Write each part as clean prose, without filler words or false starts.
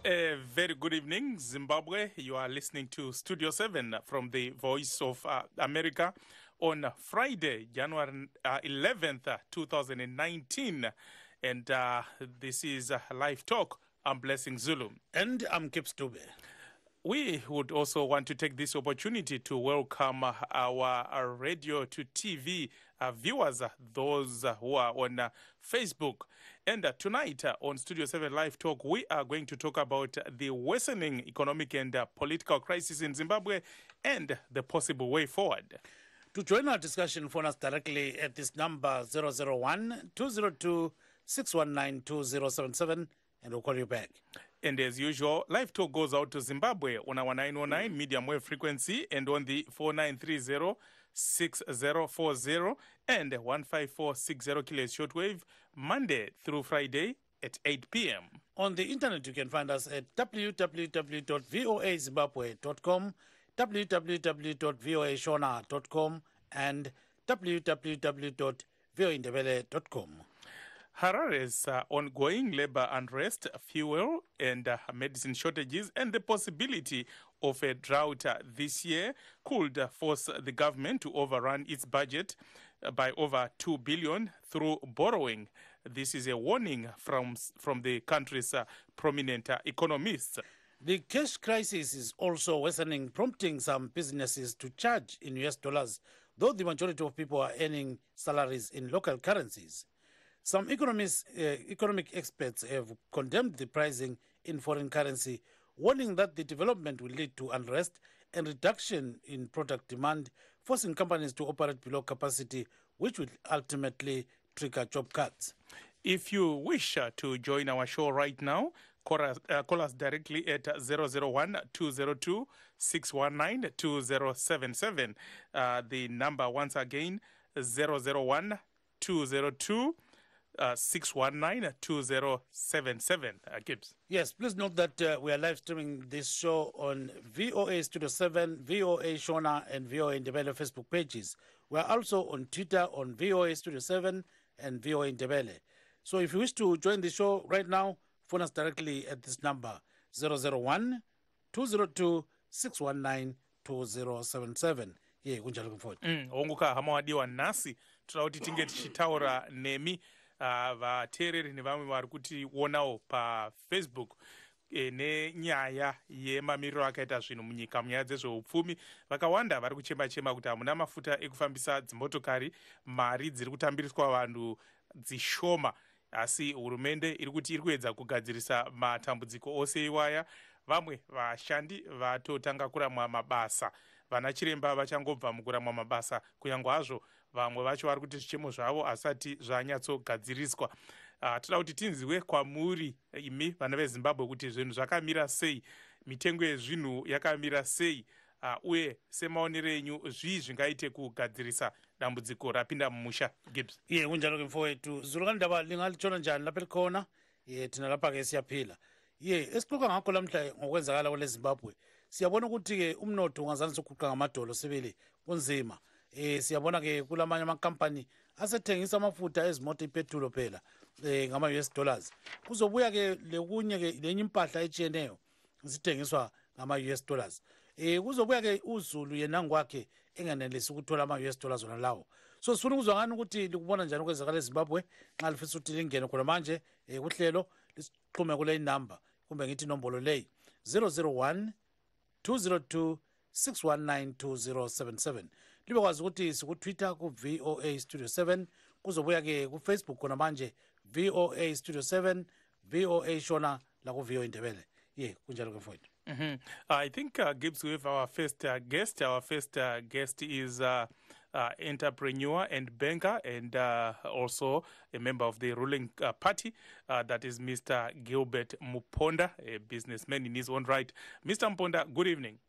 A very good evening, Zimbabwe. You are listening to Studio 7 from the Voice of America on Friday, January 11th, 2019. And this is Live Talk. I'm Blessing Zulu. And I'm Kip Stube. We would also want to take this opportunity to welcome our radio to TV viewers, those who are on Facebook. And tonight on Studio 7 Live Talk, we are going to talk about the worsening economic and political crisis in Zimbabwe and the possible way forward. To join our discussion, phone us directly at this number 001-202-619-2077 and we'll call you back. And as usual, Live Talk goes out to Zimbabwe on our 909 medium wave frequency and on the 4930-6040 and 15460 kilohertz shortwave, Monday through Friday at 8 p.m. On the internet, you can find us at www.voazimbabwe.com, www.voashona.com, and www.voindebele.com. Harare's ongoing labor unrest, fuel and medicine shortages, and the possibility of a drought this year could force the government to overrun its budget by over 2 billion through borrowing. This is a warning from the country's prominent economists. The cash crisis is also worsening, prompting some businesses to charge in US dollars, though the majority of people are earning salaries in local currencies. Some economic experts have condemned the pricing in foreign currency, warning that the development will lead to unrest and reduction in product demand, forcing companies to operate below capacity, which will ultimately trigger job cuts. If you wish to join our show right now, call us directly at 001-202-619-2077. The number once again, 001-202-619-2077. 619-2077. Gibbs. Yes, please note that we are live streaming this show on VOA Studio 7, VOA Shona, and VOA Indebele Facebook pages. We are also on Twitter on VOA Studio 7 and VOA Indebele. So if you wish to join the show right now, phone us directly at this number, 001-202-619-2077. Yeah, kunjalo kumfoti. Onguka hama wadiwa nasi, tutauti tinge tichitaura nemi. Vateereri nevamwe vari kutionawo pafacebook nenyaya yemamiriro akaita zvinhu munyika munyaya dzezveupfumi. Vakawanda vari kuchema-chema kuti hamuna mafuta ekufambisa dzimotokari, mari dziri kutambiriswa vanhu dzishoma, asi hurumende iri kuti iri kuedza kugadzirisa matambudziko ose iwaya. Vamwe vashandi vatotanga kuramwa mabasa, vana chiremba vachangobva mukuramwa mabasa, kunyangwa hazvo vamwe vacho vari kuti zvichemo zvavo asati zvanyatsogadziriswa. Toda kuti tinziwe kwamuri imi vana veZimbabwe kuti zvinhu zvakamira sei, mitengo yezvinhu yakamira sei, uye semaonero enyu zvii zvingaite kugadzirisa dambudziko rapinda mumusha. Gibbs. Ye kunjalo ke mfowethu, Zulu ndaba lingalitshona njani lapha likhona? Ye thina lapha ke siyaphila. Ye esixoxa ngakho lamhla ngokwenzakala kwele Zimbabwe. Siyabona ukuthi ke umnotho ungazange sokuguqa ngamadolo sebele kunzima. Siyabona ke kulamanye amakampani asethengisa amafutha ezimoto ipetrol phela ngama US dollars. Kuzobuya ke lekunye ke lenye impahla etshiyeneyo zithengiswa ngama US dollars. Kuzobuya ke uZulu yena ngwakhe enganelisi ukuthola ama US dollars zona lawo. So sifuna ukuzwa ngani ukuthi likubona njani okwenzakala eZimbabwe nxa lifisa ukuthi lingene khona manje kuhlelo lisixhume kule number kumbe ngithi inombolo leyi 001-202-619-2077. Libe kwazi ukuthi sikutwitter ku VOA Studio 7, kuzobuya ke ku Facebook khona manje VOA Studio 7, VOA Shona la ku VOA Indebele. Yeah, kunjalo ke mfowethu. I think Gibbs, we have our first guest. Our first guest is entrepreneur and banker and also a member of the ruling party. That is Mr. Gilbert Muponda, a businessman in his own right. Mr. Muponda, good evening.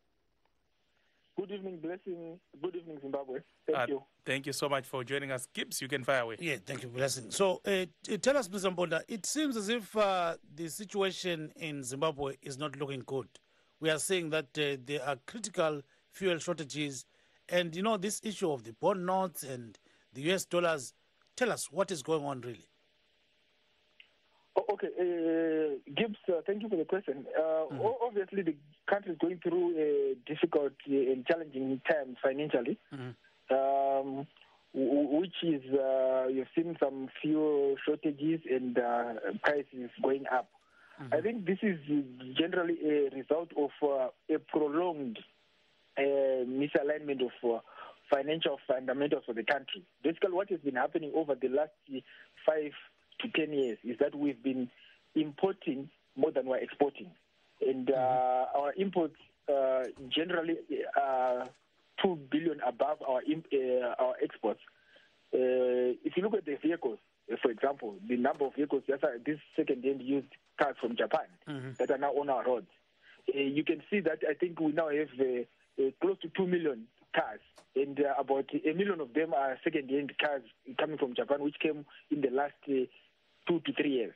Good evening, Blessing. Good evening, Zimbabwe. Thank you. Thank you so much for joining us. Gibbs, you can fire away. Yeah, thank you, Blessing. So tell us, Mr. Mbonda, it seems as if the situation in Zimbabwe is not looking good. We are seeing that there are critical fuel shortages, and, this issue of the bond notes and the US dollars. Tell us what is going on, really. Okay, Gibbs, thank you for the question. Obviously, the country is going through difficult and challenging times financially, which is, you've seen some fuel shortages and prices going up. I think this is generally a result of a prolonged misalignment of financial fundamentals for the country. Basically, what has been happening over the last 5 to 10 years is that we've been importing more than we're exporting. And our imports generally are 2 billion above our exports. If you look at the vehicles, for example, the number of vehicles, these second-hand used cars from Japan that are now on our roads, you can see that I think we now have close to 2 million cars, and about 1 million of them are second-hand cars coming from Japan, which came in the last 2 to 3 years.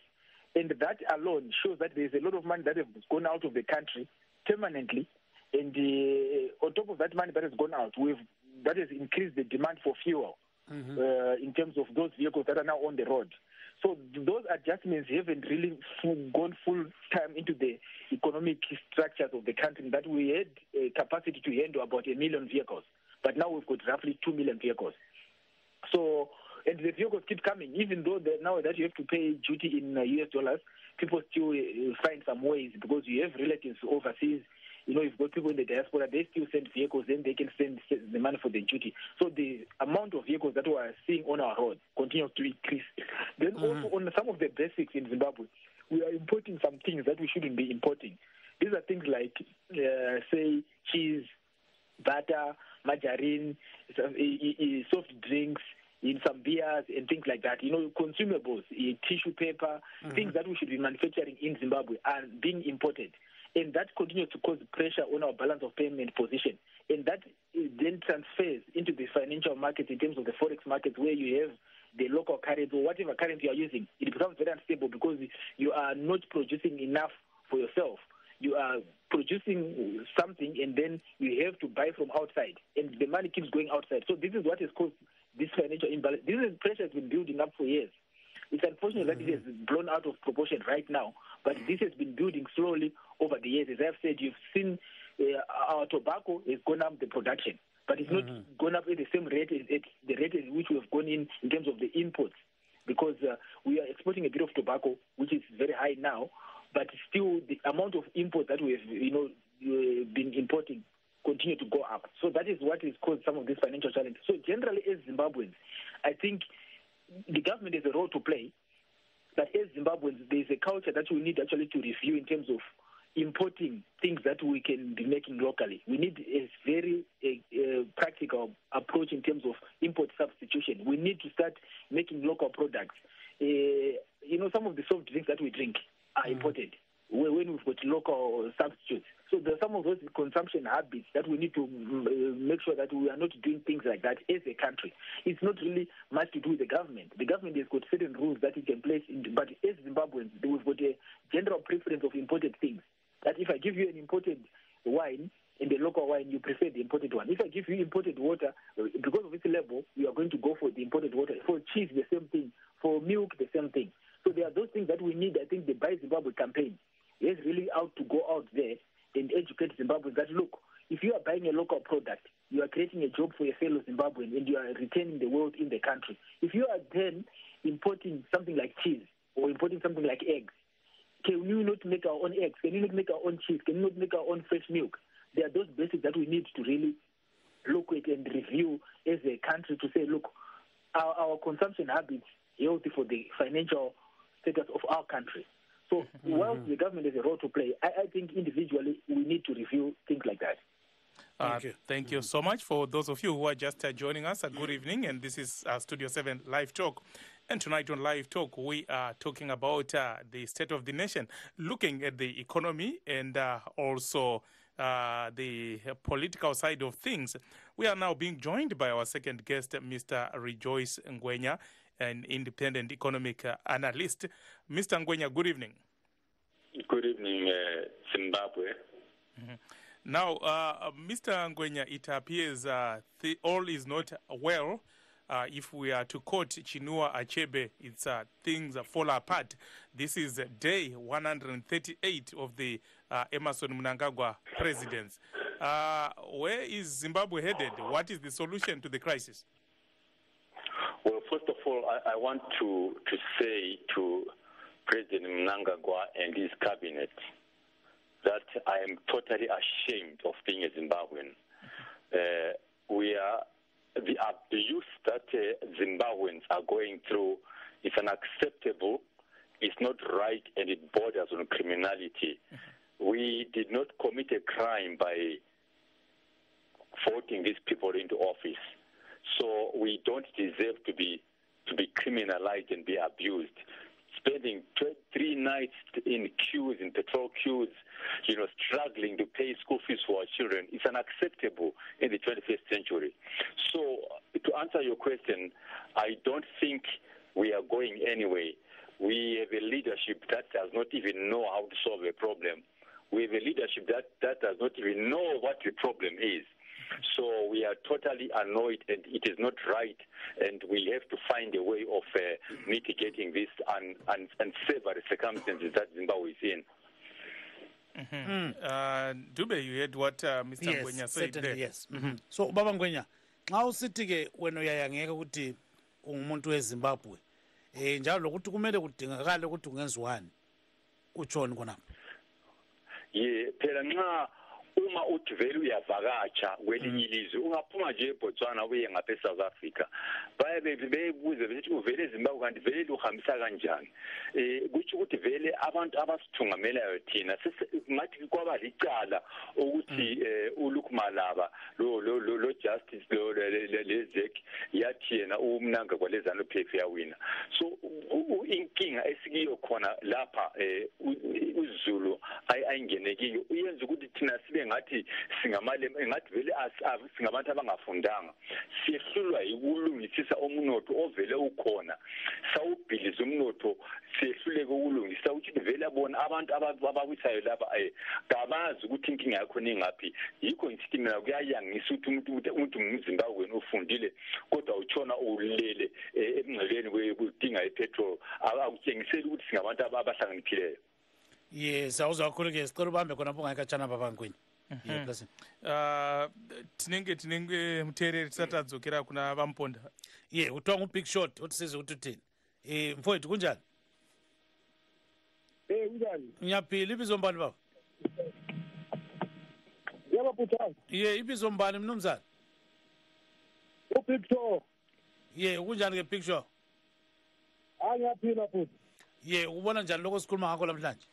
And that alone shows that there's a lot of money that has gone out of the country permanently, and on top of that money that has gone out, that has increased the demand for fuel in terms of those vehicles that are now on the road. So those adjustments haven't really gone full time into the economic structures of the country, that we had a capacity to handle about 1 million vehicles, but now we've got roughly 2 million vehicles. So, and the vehicles keep coming, even though now that you have to pay duty in US dollars, people still find some ways, because you have relatives overseas. You've got people in the diaspora, they still send vehicles, then they can send the money for the duty. So the amount of vehicles that we are seeing on our roads continues to increase. Then also on some of the basics in Zimbabwe, we are importing some things that we shouldn't be importing. These are things like, say, cheese, butter, margarine, soft drinks, in some beers and things like that. Consumables, tissue paper, things that we should be manufacturing in Zimbabwe are being imported. And that continues to cause pressure on our balance of payment position. And that then transfers into the financial market in terms of the forex market, where you have the local currency or whatever currency you are using. It becomes very unstable because you are not producing enough for yourself. You are producing something and then you have to buy from outside, and the money keeps going outside. So this is what has caused this financial imbalance. This pressure has been building up for years. It's unfortunate that it has blown out of proportion right now, but this has been building slowly over the years. As I've said, you've seen our tobacco has gone up the production, but it's not gone up at the same rate, at the rate at which we have gone in terms of the imports, because we are exporting a bit of tobacco, which is very high now, but still the amount of imports that we have been importing continue to go up. So that is what has caused some of these financial challenges. So generally, as Zimbabweans, I think the government has a role to play, but as Zimbabweans, there's a culture that we need actually to review in terms of importing things that we can be making locally. We need a very practical approach in terms of import substitution. We need to start making local products. Some of the soft drinks that we drink are imported when we've got local substitutes. So there are some of those consumption habits that we need to make sure that we are not doing things like that as a country. It's not really much to do with the government. The government has got certain rules that it can place in, but as Zimbabweans, we've got a general preference of imported things. That if I give you an imported wine and the local wine, you prefer the imported one. If I give you imported water, because of its level, you are going to go for the imported water. For cheese, the same thing. For milk, the same thing. So there are those things that we need. I think the Buy Zimbabwe campaign is really out to go out there and educate Zimbabweans that, look, if you are buying a local product, you are creating a job for your fellow Zimbabwean and you are retaining the wealth in the country. If you are then importing something like cheese or importing something like eggs, can we not make our own eggs? Can we not make our own cheese? Can we not make our own fresh milk? There are those basics that we need to really look at and review as a country to say, look, our consumption habits are healthy for the financial status of our country. So while the government has a role to play, I think individually we need to review things like that. Thank you so much. For those of you who are just joining us, a good evening, and this is Studio 7 Live Talk. And tonight on Live Talk, we are talking about the state of the nation, looking at the economy and also the political side of things. We are now being joined by our second guest, Mr. Rejoice Ngwenya, an independent economic analyst. Mr. Ngwenya, good evening. Good evening, Zimbabwe. Mm-hmm. Now, Mr. Ngwenya, it appears all is not well. If we are to quote Chinua Achebe, it's things fall apart. This is day 138 of the Emerson Mnangagwa presidency. Where is Zimbabwe headed? What is the solution to the crisis? Well, first of all, I want to say to President Mnangagwa and his cabinet that I am totally ashamed of being a Zimbabwean. The abuse that Zimbabweans are going through is unacceptable, it's not right, and it borders on criminality. We did not commit a crime by voting these people into office, so we don't deserve to be criminalized and be abused. Spending 3 nights in queues, in petrol queues, struggling to pay school fees for our children, is unacceptable in the 21st century. So, to answer your question, I don't think we are going anywhere. We have a leadership that does not even know how to solve a problem. We have a leadership that does not even know what the problem is. So we are totally annoyed, and it is not right, and we have to find a way of mitigating this unsavory circumstances that Zimbabwe is in. Mm-hmm. Dube, you heard what Mr. Ngwenya said there. Yes. Mm-hmm. So, Baba Ngwenya, xa usithi-ke wena uyayangeka ukuthi ungumuntu weZimbabwe njalo lokuthi kumele kudingakale ukuthi ungenziwani utshoni khonapho. Phela nxa uma uthi vele uyavakatsha kwelinye ilizwe ungaphuma nje eBotswana uye ngapha eSouth Africa baye bebuze bethi uvele eZimbabwe kanti vele uhambisa kanjani kuthi ukuthi vele abantu abasithungamelayo thina ngathi kwaba licala ukuthi uLukmalaba lo justice lezek yathi yena umnanga kwalezana uPF yawina. So inkinga esikiyo khona lapha uZulu ayingenekiyo uyenza ukuthi thina sibe ngathi ngathi vele singabantu abangafundanga siyehlulwa yikulungisisa umnotho ovele ukhona sawubhiliza umnotho siyehluleke ukulungisa ukuthi vele abona abantu abawisayo lapha kabazi ukuthi inkinga yakho ningaphi. Yikho ngithi mina kuyayangisa ukuthi umuntu ngumZimbabwe ufundile kodwa utshona ulele emngceleni wedinga ipetrol akutshengiseli ukuthi singabantu abahlakaniphile. Yes, awuzakhuluke sicela ubambe khona ungayikatshana Baba Ngwenya. Tinenge muteereri tisati adzokera kuna vamponda. Uthiwa ngu-big shot otisize ukuthi uthini. Mfowethu kunjani? Kunjani? Ngiyaphila, ibizo mbani baba? Yebo buthazi. Ibizo mbani mnumzane? Big Show. Kunjani ke Big Show? Ngiyaphila futhi. Ubona njani lokho sikhuluma ngakho namhlanje?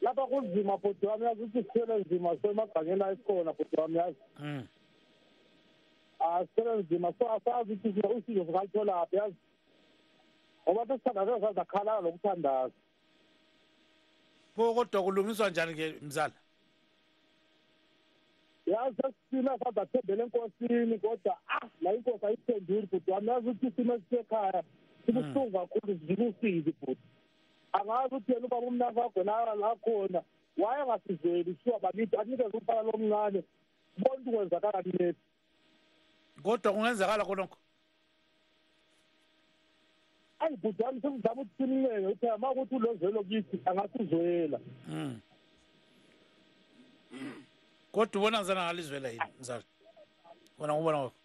Lapha kunzima bhuti wami yazi ukuthi sithele nzima semagangeni ayisikhona bhuti wami yazi. Sithele nzima so asazi ukuthi usizo sikalitholaphi yazi. Ngoba sesithandaza sazakhala lokuthandaza. Pho kodwa kulungiswa njani ke mzala? Yazi sesifina sazathembele enkosini kodwa la inkosi ayiphenduli bhuti wami yazi ukuthi isimo esisekhaya sibuhlungu kakhulu sibusizi bhuti. Angazi ukuthi yena ubaba umnakakho la khona wayengasizeli siwa bakithi anikeze umfana lomncane bona ukuthi kwenzakala kithi. Kodwa kungenzakala khonokho. Bhuti wami sengizama ukuthi simncenge ukuthi uma ukuthi ulozelo kithi angasizwela. Kodwa ubona ngizana ngalizwela yini mzala? Wona ngubona wakho.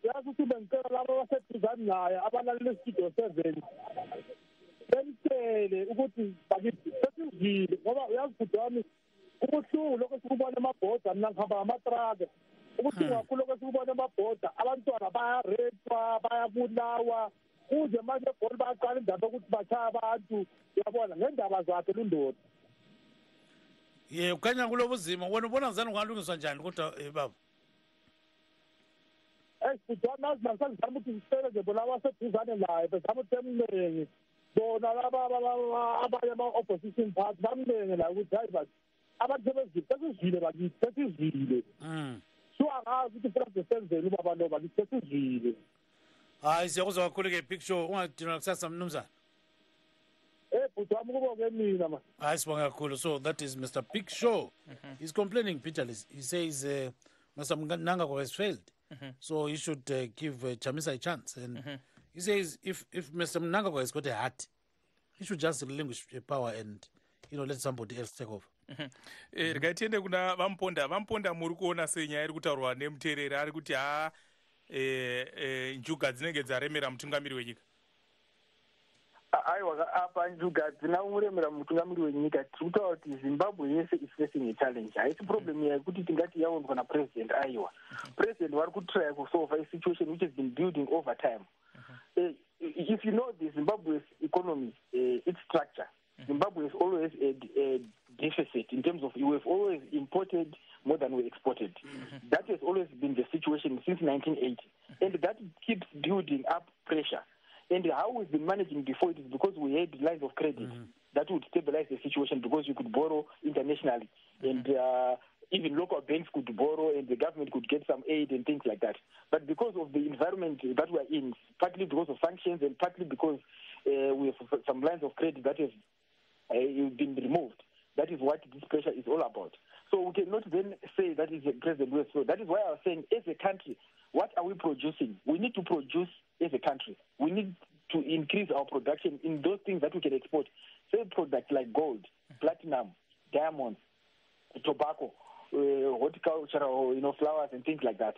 Yazi ukuthi bengicela labo abaseduzane naye abalalela istudio 7 bemtshele ukuthi bakithi sesizile ngoba uyazi bhuti wami ubuhlungu lokho sikubona emabhoda mina ngihamba ngamatraka ubuhlungu kakhulu lokho sikubona emabhoda abantwana bayarepa bayabulawa kuze manje ebholi bayaqala indaba yokuthi bashaya abantu uyabona ngendaba zakhe lundoda. Ukhanya kulobu zima wena ubona ngizana ungalungiswa njani kodwa baba? Bhuti wami nazi nasengizama ukuthi sisele nje bona abaseduzane naye bezama ukuthi emncenge bona laba abanye ama-opposition party bamlengela ukuthi hayi but abantu sebezile bakithi sesizile so angazi ukuthi futhi senzeni ubaba lo bakithi sesizile. Hayi siyakuzwa kakhulu-ke Big Show, ungadinwa kusasa mnumzana. Bhuti wami kubonge mina ma. Hayi sibonge kakhulu. So that is Mr. Big Show. He's complaining bitterly. He says Mr. Mnangagwa has failed. So he should give Chamisa a chance. And he says if Mr. Mnangagwa has got a heart, he should just relinquish power and let somebody else take over. Rikatiende kuna vamponda muri kuona senyaya iri kutaurwa nemuteereri ari kuti njuga dzinenge dzaremera mutungamiri wenyika. Aiwa apa njuga dzinomuremera mutungamiri wenyika tiri kutaura kuti Zimbabwe yese is facing a challenge. Haisi problem yekuti tingati yaonzwa napresident aiwa. President vari kutry kusolve a situation which has been building over time. If you know the Zimbabwe's economy, its structure, Zimbabwe has always a deficit in terms of we have always imported more than we exported. That has always been the situation since 1980. And that keeps building up pressure. And how we've been managing before it is because we had lines of credit that would stabilize the situation because you could borrow internationally. And even local banks could borrow and the government could get some aid and things like that. But because of the environment that we're in, partly because of sanctions and partly because we have some lines of credit that have been removed, that is what this pressure is all about. So we cannot then say that is the president will. So that is why I was saying, as a country, what are we producing? We need to produce as a country. We need to increase our production in those things that we can export. Say products like gold, platinum, diamonds, tobacco, horticultural, flowers and things like that.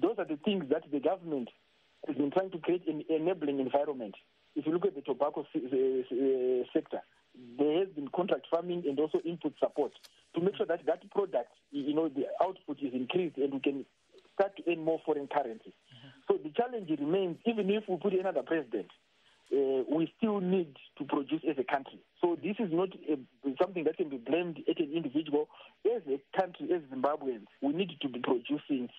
Those are the things that the government has been trying to create an enabling environment. If you look at the tobacco sector, there has been contract farming and also input support to make sure that that product, the output is increased and we can start to earn more foreign currency. So the challenge remains, even if we put another president, we still need to produce as a country. So this is not something that can be blamed at an individual. As a country, as Zimbabweans, we need to be producing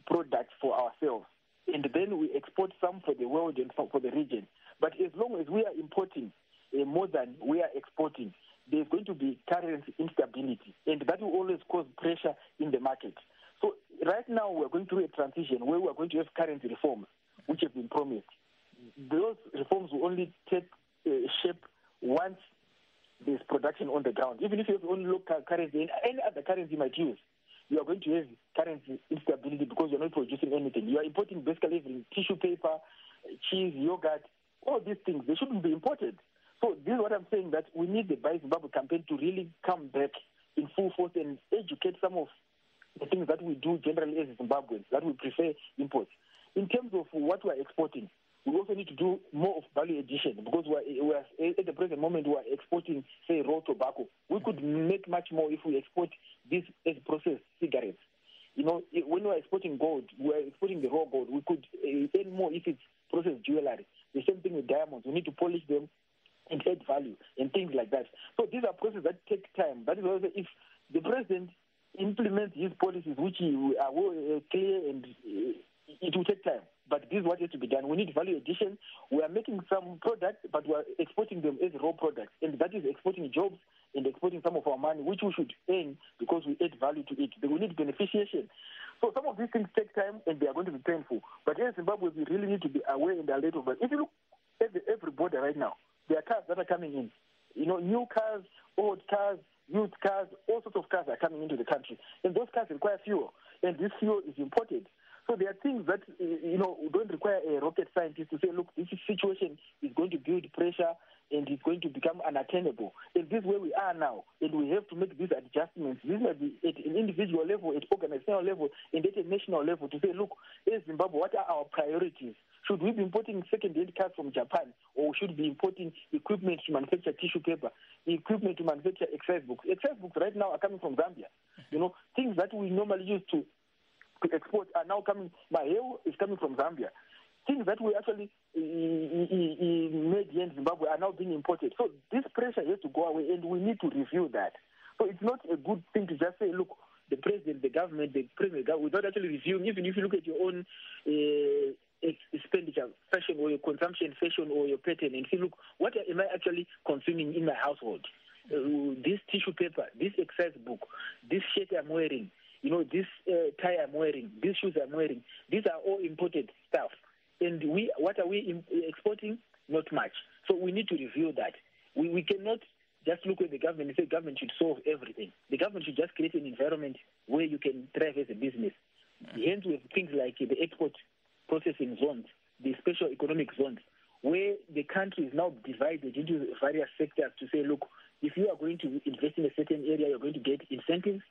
products for ourselves. And then we export some for the world and for the region. But as long as we are importing more than we are exporting, there's going to be currency instability. And that will always cause pressure in the market. So right now we're going through a transition where we're going to have currency reforms, which have been promised. Those reforms will only take shape once there's production on the ground. Even if you have only local currency and any other currency you might use, you are going to have currency instability because you're not producing anything. You are importing basically everything: tissue paper, cheese, yogurt, all these things. They shouldn't be imported. So this is what I'm saying, that we need the Buy Zimbabwe campaign to really come back in full force and educate some of the things that we do generally as Zimbabweans, that we prefer imports. In terms of what we're exporting, we also need to do more of value addition because we're at the present moment we are exporting, say, raw tobacco. We could make much more if we export this as processed cigarettes. When we're exporting gold, we're exporting the raw gold. We could earn more if it's processed jewelry. The same thing with diamonds. We need to polish them and add value and things like that. So these are processes that take time. That is also if the president implements his policies, which are clear, and it will take time. But this is what has to be done. We need value addition. We are making some products, but we are exporting them as raw products. And that is exporting jobs and exporting some of our money, which we should earn because we add value to it. We need beneficiation. So some of these things take time and they are going to be painful. But here in Zimbabwe, we really need to be aware and alert of it. If you look at every border right now, there are cars that are coming in. New cars, old cars, used cars, all sorts of cars are coming into the country. And those cars require fuel. And this fuel is imported. So there are things that, don't require a rocket scientist to say, look, this situation is going to build pressure and it's going to become unattainable. And this is where we are now. And we have to make these adjustments. These are at an individual level, at organizational level, and at a national level to say, look, as Zimbabwe, what are our priorities? Should we be importing second-hand cars from Japan, or should we be importing equipment to manufacture tissue paper, equipment to manufacture exercise books? Exercise books right now are coming from Zambia. Things that we normally use to export are now coming. My hair is coming from Zambia. Things that we actually made here in Zimbabwe are now being imported. So this pressure has to go away, and we need to review that. So it's not a good thing to just say, look, the president, the government, without actually reviewing. Even if you look at your own expenditure, fashion or your consumption fashion or your pattern and see, look, what am I actually consuming in my household? This tissue paper, this exercise book, this shirt I'm wearing, this tie I'm wearing, these shoes I'm wearing, these are all imported stuff. And what are we exporting? Not much. So we need to review that. We cannot just look at the government and say government should solve everything. The government should just create an environment where you can thrive as a business. Hence, we have things like the export processing zones, the special economic zones, where the country is now divided into various sectors to say, look, if you are going to invest in a certain area, you're going to get incentives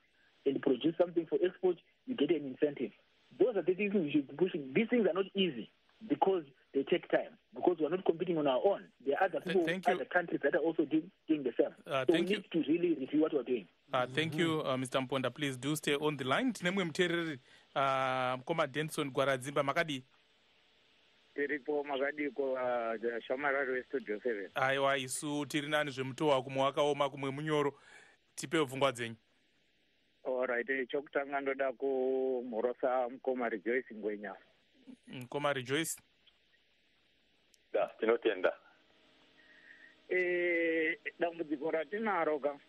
and produce something for export, you get an incentive. Those are the things we should be pushing. These things are not easy because they take time, because we're not competing on our own. There are other people, other countries that are also doing the same. So we need to really review what we're doing. Thank you, Mr. Mponda. Please do stay on the line. Tinemwe mtereri Mkoma Denson Gwaradzimba makadi. Tiripo makadiko shamararo westudio 7. Aiwa isu tiri nani zvemutowa kumwe wakaoma kumwe munyoro. Tipe pfungwa dzenyu. Alright, chokutanga ndoda kumhorosa Mkoma Rejoice Ngwenya. Mkoma Rejoice. Da, tinotenda. Dambudziko ratinaro ka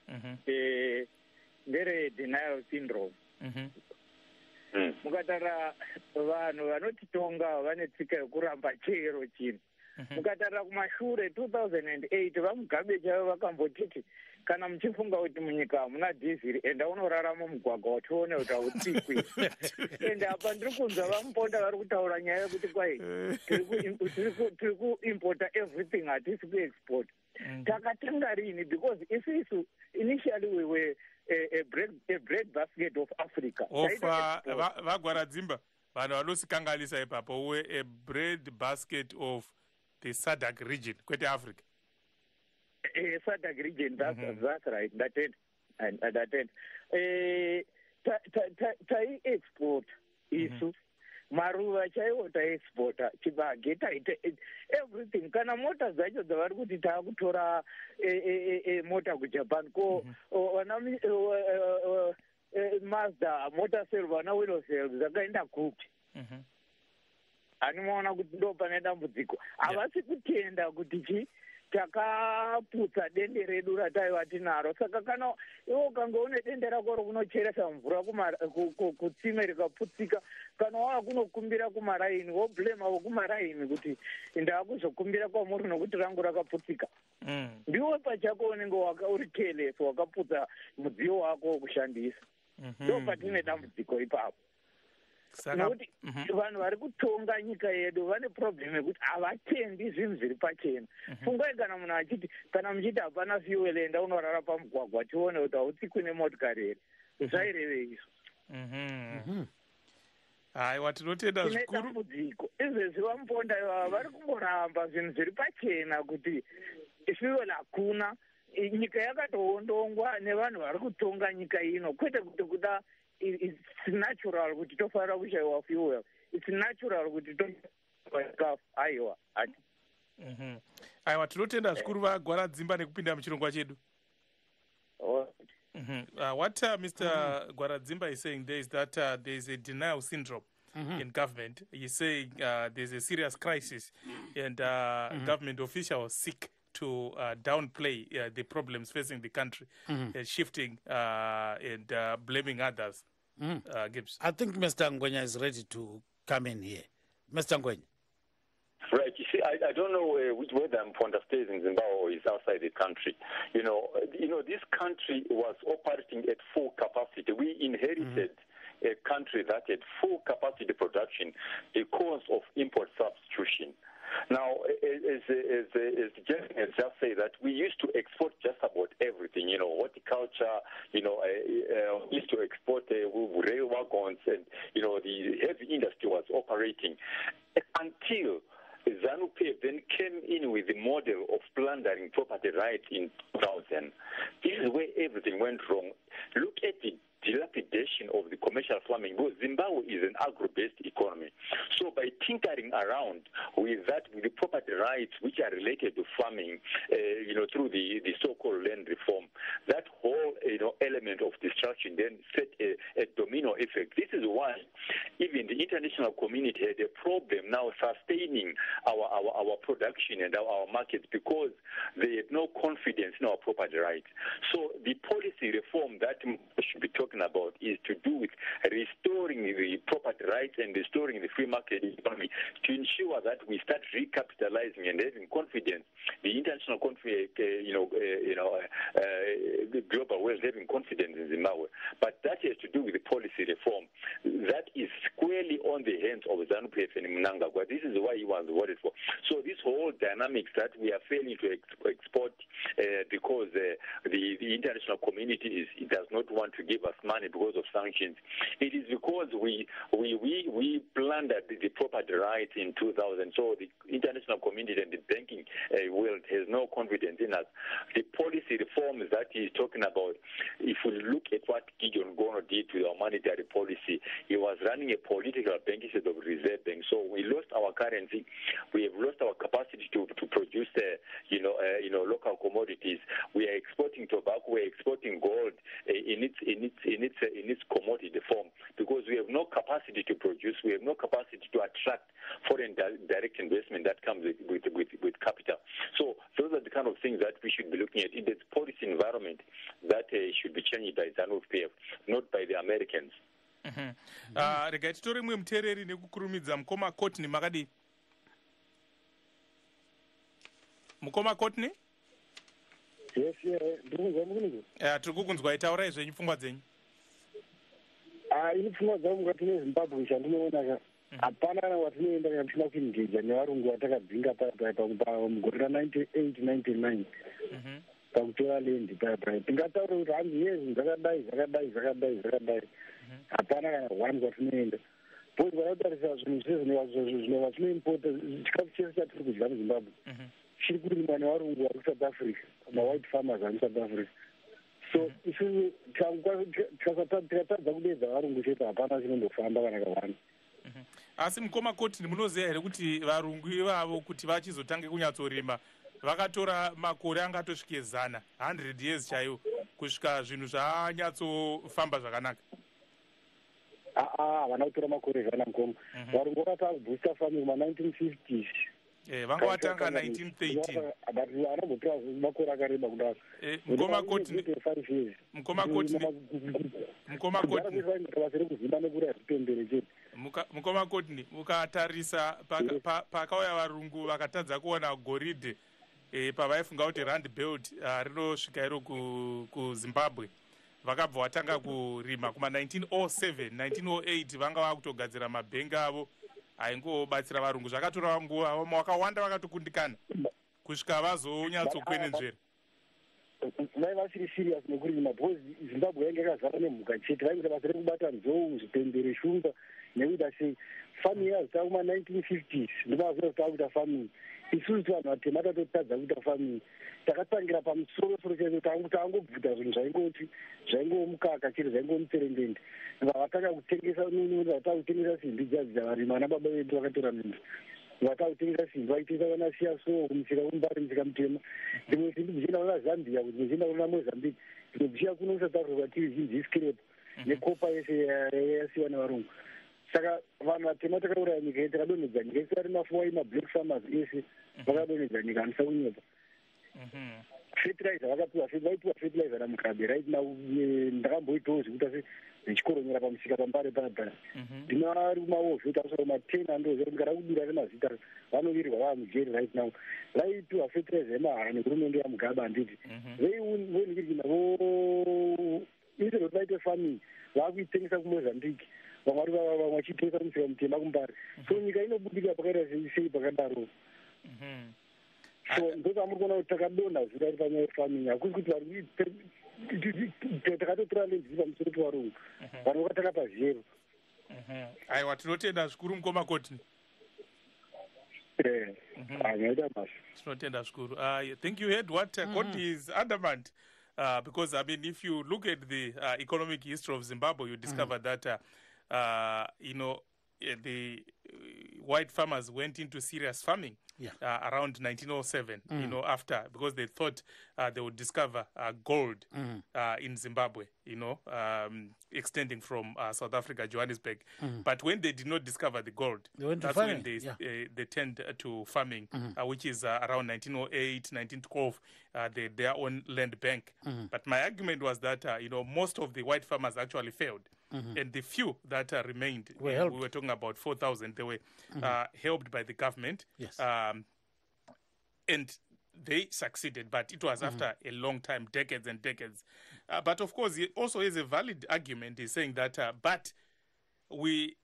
ndere denial syndrome. Mukatarira vanhu vanotitonga vane tsika yekuramba chero chinhu. Mukatarira kumashure 2008 vamugabe chaivo vakambotiti kana muchifunga kuti munyika hamuna dhiziri enda unorarama mugwagwa utione kuti hautsikwi. Ende apa ndiri kunzwa vamuponda vari kutaura nyaya yekuti kwai tiri kuimpota everything hatisi kuexport. Takatenga rini? Because isisu initially we were a bread basket of Africa. Vagwaradzimba vanhu vanosikanganisa ipapo we a bread basket of the SADC region kwete Africa. SADC region, that's right. That it. Tai export isu. Maruva chaiwo taexporta chibage taite everything. Kana mota dzacho dzavari kuti taakutora mota kujapan ko Mazda motor cell vana wheel cell dzakaenda kupi. Animaona kuti ndo pane dambudziko. Havasi kutenda kuti takaputsa dende redu rataiva tinaro. Saka kana iwe ukanga une dende rako rokunocheresa mvura kutsime rikaputsika, kana wava kunokumbira kumaraini woblema wokumaraini kuti ndaakuzokumbira kwamuri nokuti rangu rakaputsika. Ndiwe pachako unenge uri careless wakaputsa mudziyo wako wokushandisa. Ndo patine dambudziko ipapo. Nokuti vanhu vari kutonga nyika yedu vane problem yekuti havatendi zvinhu zviri pachena. Fungai kana munhu achiti kana muchiti hapana fuel enda unorara pamugwagwa tione kuti hautsikwi nemotikari here. Zvaireve izvo. Aiwa tinotenda zvikuru. Dambudziko izvezvi vamuponda ivava vari kungoramba zvinhu zviri pachena kuti fuel hakuna. Nyika yakatoondongwa nevanhu vari kutonga nyika ino, kwete kuti kuda it's natural kuti tofanira kushayiwa fuel. It's natural kuti tofanira aiwa ati. Aiwa tinotenda zvikuru Vagwaradzimba nekupinda muchirongwa chedu. What Mr. Gwaradzimba is saying there is that there is a denial syndrome in government. He's saying there's a serious crisis and government officials seek to downplay the problems facing the country, shifting and blaming others. Gibbs. I think Mr. Ngwenya is ready to come in here. Mr. Ngwenya. Right. You see, I don't know whether Mponda stays in Zimbabwe or is outside the country. You know, this country was operating at full capacity. We inherited a country that had full capacity production because of import substitution. Now, as the gentleman has just said, that we used to export just about everything, horticulture, used to export rail wagons, and, the heavy industry was operating until ZANU-PF then came in with the model of plundering property rights in 2000. This is where everything went wrong. Look at the dilapidation of the commercial farming, because Zimbabwe is an agro-based economy. So by tinkering around with that, with the property rights which are related to farming, through the so-called land reform, that whole element of destruction then set a domino effect. This is why even the international community had a problem now sustaining our production and our markets, because they had no confidence in our property rights. So the policy reform that we should be talking about is to do with restoring the property rights and restoring the free market economy to ensure that we start recapitalizing and having confidence, the international global world having confidence in Zimbabwe. But that has to do with the policy reform. That is squarely on the hands of ZANU-PF and Mnangagwa. This is why he was voted for. So this whole dynamics that we are failing to export because the international community does not want to give us money because of sanctions. It is because we plundered the property rights in 2000. So the international community and the banking world has no confidence in us. The policy reforms that he's talking about, if we look at what Gideon Gono did to our monetary policy, he was running a political bank instead of reserve bank. So we lost our currency. We have lost our capacity to produce local commodities. We are exporting tobacco. We are exporting gold in its commodity form, because we have no capacity to produce. We have no capacity to attract foreign direct investment that comes with capital. So those are the kind of things that we should be looking at in this policy environment that should be changed by ZANU-PF, not by the Americans. Rega titori mwe mutereri nekukurumidza mukoma Courtney makadi. Mukoma Courtney? Yes, ndikuzwa mukunizwa. Tiri kukunzwa, taurai zvenyu pfungwa dzenyu. Ini pfungwa dzangu mukati meZimbabwe chandinoona hapana kana watinoenda kana tisina kuingeja nevarungu vatakadzinga mugore ra98-99 pakutora lendi paya tingataura kuti hanzi yezvi zvakadai hapana kana one kwatinoenda, bcause vanotarisa zvinhu zvino vatinoimpota chikafu chese chatiri kudya muZimbabwe chiri kurimwa nevarungu vari kuSouth Africa, mawhite farmers vari kuSouth Africa. So isusu tikatadza kudedza varungu chete hapana chinondofamba kana kawanda. Asi mukoma Courtney, munoziva here kuti varungu ivavo kuti vachizotange kunyatsorima vakatora makore angatosvike 100 years chaiwo kusvika zvinhu zvanyatsofamba zvakanaka? Havana kutora makore 100 mukoma. Varungu vakatanga kubooster farming kuma1950s. Vanga watanga 1913. But vanambotora makore akareba kudaro. Mukoma Courtney, mukoma Courtney, mukatarisa pakauya varungu vakatadza kuona goridhe pavaifunga kuti rand belt rinosvika iro kuZimbabwe, vakabva vatanga kurima kuma 1907 1908 vanga vakutogadzira mabhenga avo aingobatsira varungu. Zvakatora nguva wakawanda vakatokundikana kusvika vazonyatsokwenenzvera. Vai vasiri serious nekurima, because Zimbabwe yange yakazara nemhuka chete. Vaikuita basa rekubata nzou, zvipembere, shumba nekuita sei. Farming yazita kuma1950s ndovazvino takuita farming. Isusu vanhu vatema tatotadza kuita farming. Takatangira pamusoro chaizo tangobvuta zvinhu zvaingomukaka chete, zvaingomutserendende. Vatanga kutengesa simbi dzazi dzavarima, vana baba vedu vakatora nhumbi. Vatangutengesa simbi, vaitengesa vanasiya so kumusika kumbari musika mutema. Dzimwe simbi dzichienda kuna Zambia, dzimwe dzichienda kuna Mozambique, dzimwe dzichiya kuno kuSouth Africa kwatiri zhinji iscrape nekopa yese yasiwa nevarungu. Saka vanhu vatema takauraya nyika yedu, takadonhedza nyika yese ari mafuwai mablack farmers ese vakadonhedza nyika handisa kunyepa. Fertilizer vaipiwa fertilizer naMugabe. Right now ndakamboitawo zvekuita zvichikoronyera pamusika pambare paya. Ndinari kumaovhi takusara kuma10 andoziva kuti kana kudira remazita vanovirirwa vava mujeri right now. Vaipiwa fertilizer yemahara nehurumende yaMugabe handiti. Vonikirikina instead kuti vaite farming vakuitengesa kuMozambique, vamwe vachitengesa kumusika mutema kumbari. So nyika inobudika pakaita sei pakadaro. So ndozvamuri kuona kuti takadonha zita ri panyaya yefarming. Hakusi kuti takatotora lenzi pamusoro pevarungu, vanhu vakataka pazero. Aiwa, tinotenda zvikuru mukoma Courtney. Maita basa. Tinotenda zvikuru. Think you heard what Courtney is adamant because, I mean, if you look at the economic history of Zimbabwe, you discover that, the white farmers went into serious farming around 1907, after, because they thought they would discover gold in Zimbabwe, extending from South Africa, Johannesburg. But when they did not discover the gold, that's when they turned to farming, which is around 1908, 1912, their own land bank. But my argument was that, most of the white farmers actually failed. And the few that remained, we were talking about 4,000, they were helped by the government. Yes. And they succeeded, but it was after a long time, decades and decades. But of course, he also has a valid argument. He's saying that, but we,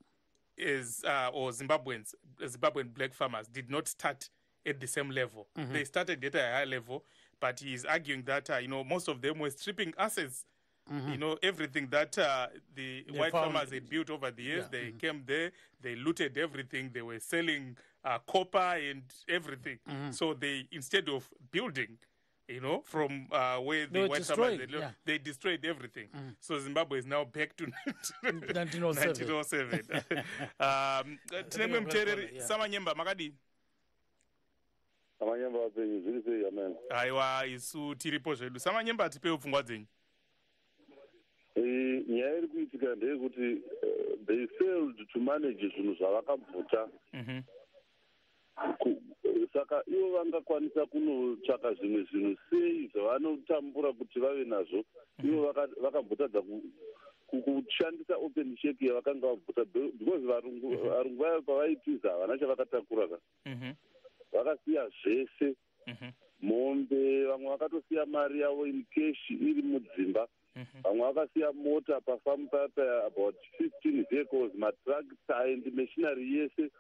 or Zimbabwean black farmers did not start at the same level. They started at a high level, but he's arguing that, most of them were stripping assets. Everything that the white farmers had built over the years, they came there, they looted everything, they were selling copper and everything. So they, instead of building, from where the white farmers, they destroyed everything. So Zimbabwe is now back to 1907. Tinemwe mtereri, Samanyemba, makadi? Samanyemba wapenyu, zviri sei, amen. Aiwa, isu tiripo zvedu. Samanyemba tipewo pfungwa dzenyu. Nyaya iri kuitika ndeyekuti they failed to manage zvinhu zvavakabvuta. Saka ivo vangakwanisa kunotsvaka zvimwe zvinhu sei zvavanotambura kuti vave nazvo. Ivo vakabvutadza kushandisa open check yavakanga vabvuta, because varungu vayo pavaitiza havana chavakatakura ka. Vakasiya zvese, mombe, vamwe vakatosiya mari yavo in cash iri mudzimba. Vamwe vakasiya mota pafamu paya about 15 vehicles, matractor and machinery yese.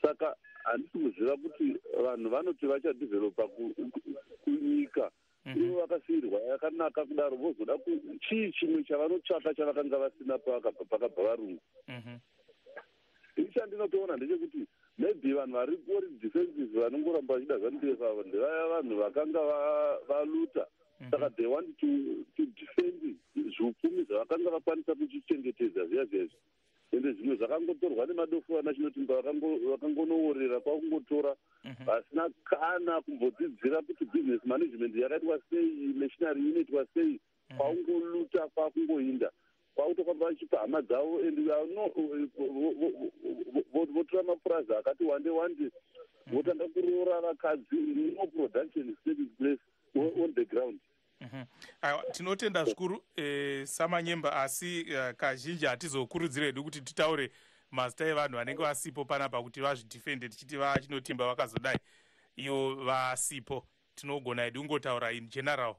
Saka handisi kuziva kuti vanhu vanoti vachadevelopa kunyika. Ivo vakasiyirwa yakanaka kudaro, vozoda chii chimwe chavanotsvaka chavakanga vasina pakabva varungu. Ichandinotoona ndechekuti maybe vanhu vari kuri defensive vanongoramba vachida zvandefa ava ndevaya vanhu vakanga valuta. Saka they want to defend zvupfumi zvavakanga vakwanisa kuchichengetedza zviya zvezvi. Ende zvimwe zvakangotorwa nemadofu anaChinotimba vakangonoorera kwakungotora vasina kana kumbodzidzira kuti business management yakaitwa sei, machinery inoitwa sei, kwakungoluta kwakungoinda. Kwakutofamba vachipa hama dzavo and votora mapurazi akati wande votanga kuroora vakadzi. No production is taking place on the ground. Tinotenda zvikuru Samanyemba, asi kazhinji hatizokurudzira hedu kuti titaure mazita evanhu vanenge vasipo panapa kuti vazvidefende tichiti vaChinotimba vakazodai ivo vasipo. Tinogona hedu kungotaura in general,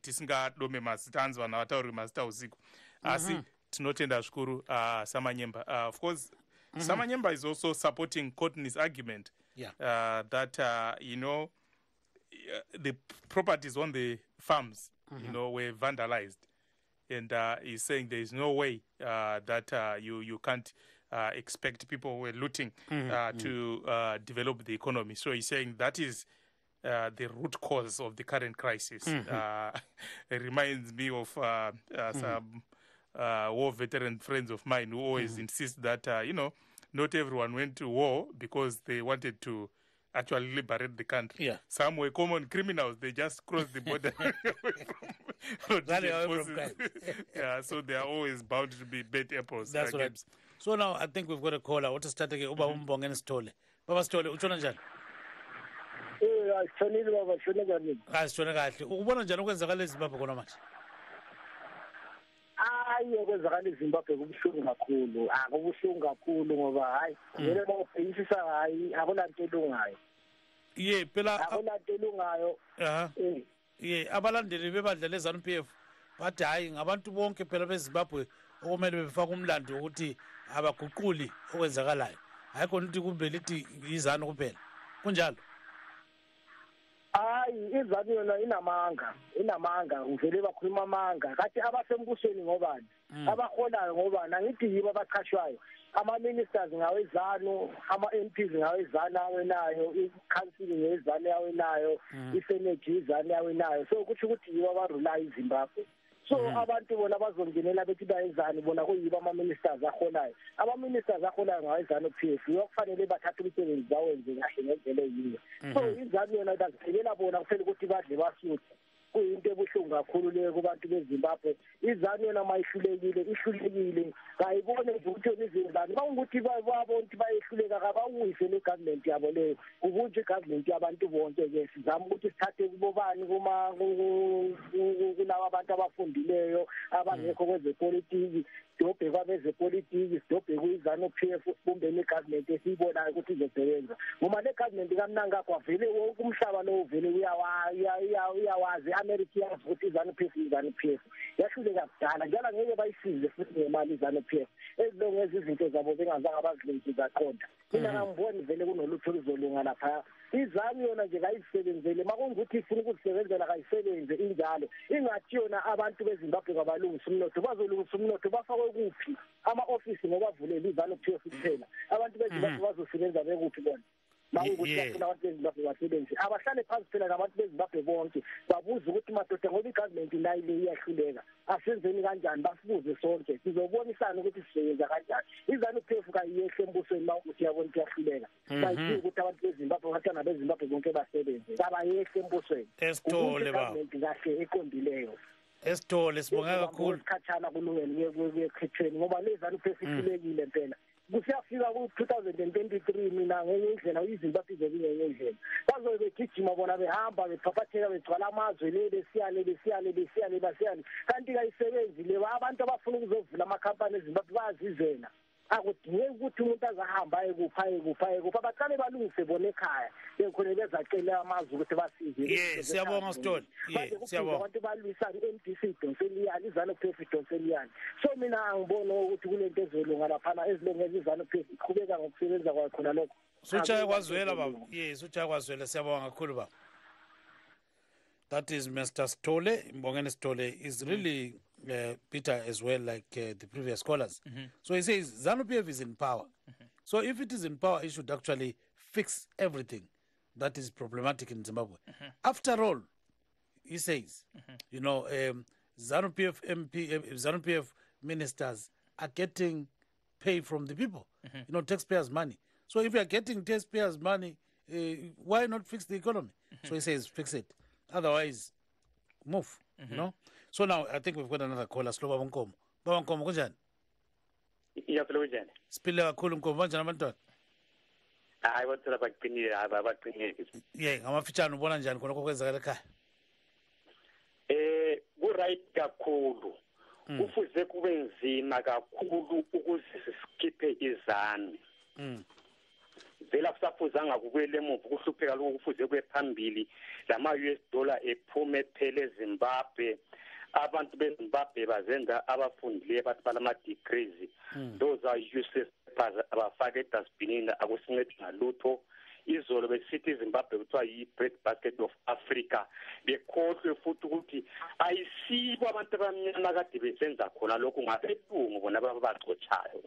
tisingadome mazita, anzi vanhu havatauri mazita usiku. Asi tinotenda zvikuru Samanyemba. Of course, Samanyemba is also supporting Courtney's argument that, the properties on the farms, were vandalized. And he's saying there is no way that you can't expect people who are looting to develop the economy. So he's saying that is the root cause of the current crisis. It reminds me of some war veteran friends of mine who always insist that, not everyone went to war because they wanted to actually liberate the country. Yeah. Some were common criminals. They just crossed the border so they are always bound to be bad apples. That's right. So now I think we've got a caller. What is starting? Uba Mbongeni Stole. Baba Stole, uchona njani? Ashonile baba, shona njani? Ashona kahle. Ubona njani okwenzakala eZimbabwe khona manje? Okwenzakala eZimbabwe kubuhlungu kakhulu. Kubuhlungu kakhulu ngoba hayi ngeke bawubhekisisa hayi akunanto elungayo. Phela akunanto elungayo. Abalandeli bebandla leZANU-PF bathi hayi ngabantu bonke phela beZimbabwe okumele befake umlando ukuthi abaguquli okwenzakalayo. Hayi khona ukuthi kube lithi izanu kuphela. Kunjalo? Izanu yona inamanga uvele bakhuluma amanga kathi abasembusweni ngobani abaholayo ngobani angithi yibo abaqhashwayo ama-ministers ngawezano, ama-MPs ngawezano awenayo, i-council ngezano yawenayo, i-senate izano yawenayo. So kusho ukuthi yibo abarulayo iZimbabwe. So abantu bona bazongenela bethi bayenzani bona kuyibo ama-ministers aholayo. Ama-ministers aholayo ngawezano PF kufanele bathathe umsebenzi bawenze kahle ngendlela eyiyo. So izano yona baziphelela bona kufanele ukuthi badle basuthi. Kuyinto ebuhlungu kakhulu leyo kubantu beZimbabwe. Izanu yona ihlulekile kayibone nje ukuthi izingane bawukuthi babona ukuthi bayehluleka kabawuyise le government yabo leyo ukuthi government yabantu bonke ke sizama ukuthi sithathe kubobani kulabo abantu abafundileyo abangekho kwezepolitiki dobhe kwabezepolitiki dobhe kuyizanu PF kumbe le government esibonayo ukuthi izosebenza ngoba le government kamnanga kwavele wonke umhlaba lo uvele uyawazi America yavuthi izanu PF yahluleka kudala njalo ngeke bayisize futhi ngemali izanu PF ezilongeza izinto zabo bengazange abazilungise zaqonda mina ngamboni vele kunolutho luzolunga lapha izanu yona nje kayisebenzele makungukuthi ifuna ukusebenzela kayisebenze injalo ingathi yona abantu beZimbabwe kabalungisa umnotho bazolungisa umnotho bafakwe kuphi ama-office ngoba vulela izanu PF kuphela abantu beZimbabwe bazosebenza bekuphi bona makungukuthi bafuna abantu beZimbabwe basebenze abahlale phansi phela nabantu beZimbabwe bonke babuze ukuthi madoda ngoba igovernment nayo le iyahluleka asenzeni kanjani basibuze sonke sizobonisana ukuthi sisebenza kanjani izanu PF kayiyehle embusweni mawukuthi yabona ukuthi iyahluleka bayidinga ukuthi abantu beZimbabwe abatana beZimbabwe bonke basebenze kabayehle embusweni esithole ba kahle eqondileyo esithole sibonga kakhulu isikhatshana kulungele kuyekhethweni ngoba lezanu PF ihlulekile impela kusiyafika ku-2023 mina ngenye indlela iZimbabwe izobe ngenye indlela bazobe begijima bona behamba bephaphatheka begcwala amazwe le besiyale kanti kayisebenzi le abantu abafuna ukuzovula amakhampani eZimbabwe bayazizela akudingeki ukuthi umuntu azahamba ayekupha baqale balungise bona ekhaya bekhona bezacela amazwe ukuthi basize siyabonga Sithole siyabonga abantu balwisana i-MDC idonseliyani izanu PF idonseliyani so mina angibona ukuthi kulento ezolunga laphana ezilongeza izanu PF iqhubeka ngokusebenza kwayo khona lokho suchaya kwazwela baba suchaya kwazwela siyabonga kakhulu baba. That is Mr. Sithole. Mbongeni Sithole is really bitter as well, like the previous callers. So he says ZANU-PF is in power. So if it is in power, it should actually fix everything that is problematic in Zimbabwe. After all, he says, you know, ZANU-PF ministers are getting pay from the people, you know, taxpayers' money. So if you are getting taxpayers' money, why not fix the economy? So he says, fix it. Otherwise, move, you know. So now I think we've got another caller. Slow Baba Nkomo. Baba Nkomo, kunjani? Iyaphelele. Siphile kakhulu Nkomo, kanjani abantwana? Hayi bathula baqinile, abaqinile. Ngamafitshane ubona njani khona okwenzakala ekhaya? Ku-right kakhulu. Kufuze kube nzima kakhulu ukuze siskiphe izanu. Vela kusafuzanga kubuyele emuva kuhlupheka lokho kufuze kube phambili lama-US dollar ephume phele eZimbabwe abantu beZimbabwe bazenza abafundileyo bathi balama-degrees those are useless papers abafake edustbinini akusincedi ngalutho izolo besithi iZimbabwe kuthiwa yi-bread basket of Africa bekhohlwe futhi ukuthi ayisibo abantu abamnyama kade besenza khona lokho ngabelungu bona babacotshayo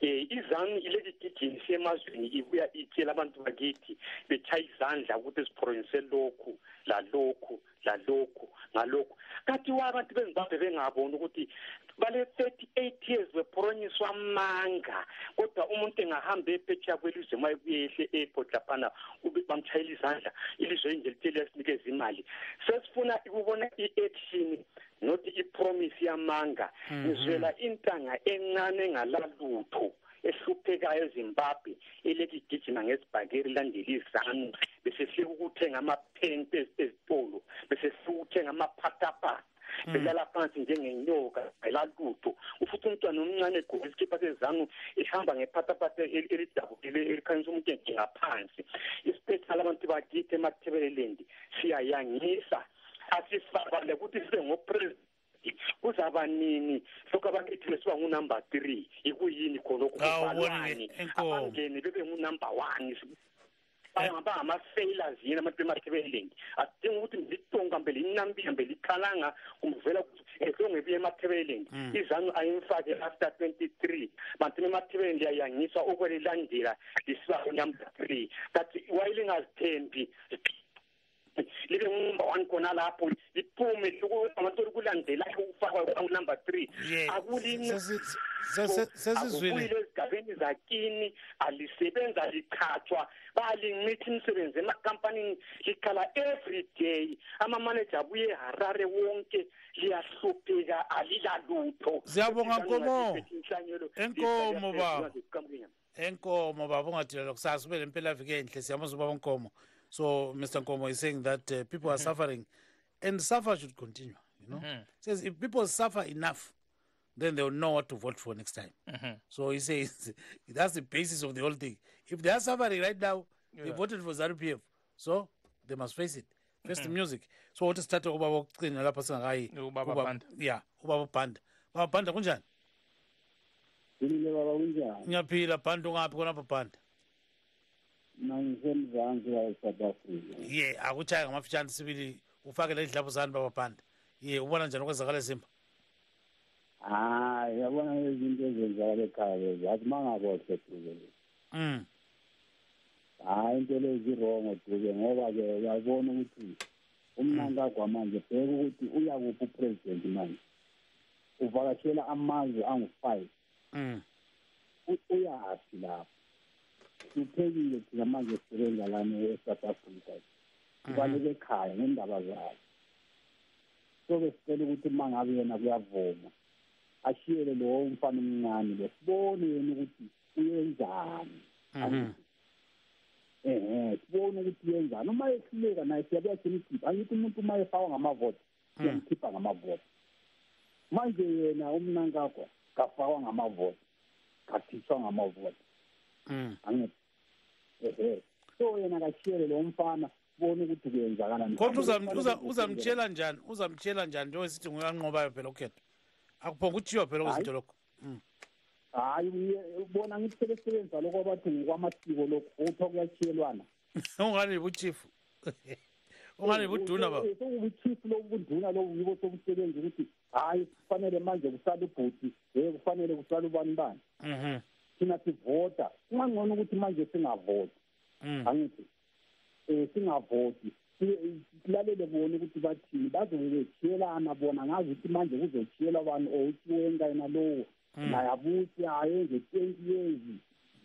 izanu ilegigijini semazweni ibuya itshela abantu bakithi betshaya izandla ukuthi siphronise lokhu ngalokhu kathi abantu beZimbabwe bengabona ukuthi bale 38 years bephroniswa amanga kodwa umuntu engahamba ephetsha kwelizwe mayehle airport laphana ube bamtshayela izandla ilizwe nje litshela sinikeza imali sesifuna ukubona i-action not i-promise yamanga izwela intanga encane ngalalutho ehluphekayo eZimbabwe elegigijima ngesibhakeri landela izanu bese sikuthenga amaphente ezitolo bese sikuthenga amaphathaphatha belala phansi njengenyoka elalutho ufuthi umntwana omncane egqoke isikipha sezanu ehamba ngephathaphatha elidabukile elikhanyisa umuntu ngaphansi isipecial abantu bakithi emathebeleland siyayangisa asifakale ukuthi sibe ngopresident kuzaba nini lokho abakithi besiba ngu-number 3 ikuyini khona okubhalwani abangene bebe ngu-number 1 ama-sailors yini abantu emathebeleni adinga ukuthi ngitonga mbele inambiya mbele ikhalanga kumvela ehlongebuye emathebeleni izanu ayimfake after 23 manti emathebeleni liyayangiswa okwelilandela lisiba number 3 that while ingazithembi libe ngumba one khona lapho iphume abantu ukulandela ukufakwa number 3 akulini sesizwile ezigabeni zakini alisebenza lichathwa balingithi imisebenzi emakhampanini likhala every day ama-manager abuye Harare wonke liyahlupheka alilalutho. Siyabonga Nkomo. Enkomo baba. Enkomo baba ungadilala kusasa ube lempela viki enhle siyamazi ubaba Nkomo. So Mr. Nkomo is saying that people are suffering and suffer should continue, you know. Says if people suffer enough then they will know what to vote for next time. So he says that's the basis of the whole thing. If they are suffering right now, they voted for ZANU-PF. So they must face it. Face the music. So what is start ubaba wokucina lapha singakayi ubaba Panda. Yeah, ubaba Panda. Baba Panda kunjani? Yini baba kunjani? Ngiyaphila Panda ungaphi khona lapha Panda? Nangisemzansi la South Africa. Yeah, akuchaya ngamafitshane sibili ufake le dlaphu zani baba Panda. Yeah, ubona njani okwenzakala eZimba? Yabona izinto ezenzakala ekhaya zathi mangabo sethuke. Into lezi wrong duke ngoba ke uyabona ukuthi umnangagwa manje bheka ukuthi uya kuphi upresident manje. Uvakashela amazwe angu5. Uyaphi lapho? Uphekile thina manje sisebenza lana eSouth Africa. Kubaleke ekhaya ngendaba zayo. So besicela ukuthi mangabe yena kuyavuma ashiyele lo mfana omncane lesibone yena ukuthi uyenzani. Sibone ukuthi yenzani uma ehluleka naye siyabuya simkhipha angithi umuntu uma efakwa ngamavote siyamkhipha ngamavote manje yena umnankakho kafakwa ngamavote kathishwa ngamavote angithi so yena kashiyele lo mfana sibone ukuthi kuyenzakalani kodwa uzamtshela njani njengoba sithi nguyanqobayo phela ukhetho akuphonga uthiywa phela kwezinto lokho ubona ngithi sebenza lokho abathi ngokwamasiko lokho uthi kuyachiyelwana ungani buchief ungani buduna baba ubuchief lobuduna lobu yibo sokusebenza ukuthi hayi kufanele manje kusala ubhuti kufanele kusala ubani thina sivota kungangcono ukuthi manje singavoti angithi singavoti silalele bona ukuthi bathini bazobechiyelana bona ngazi ukuthi manje kuzochiyela abantu outhiwenga yena lowo nayabuthi ayenze 20 years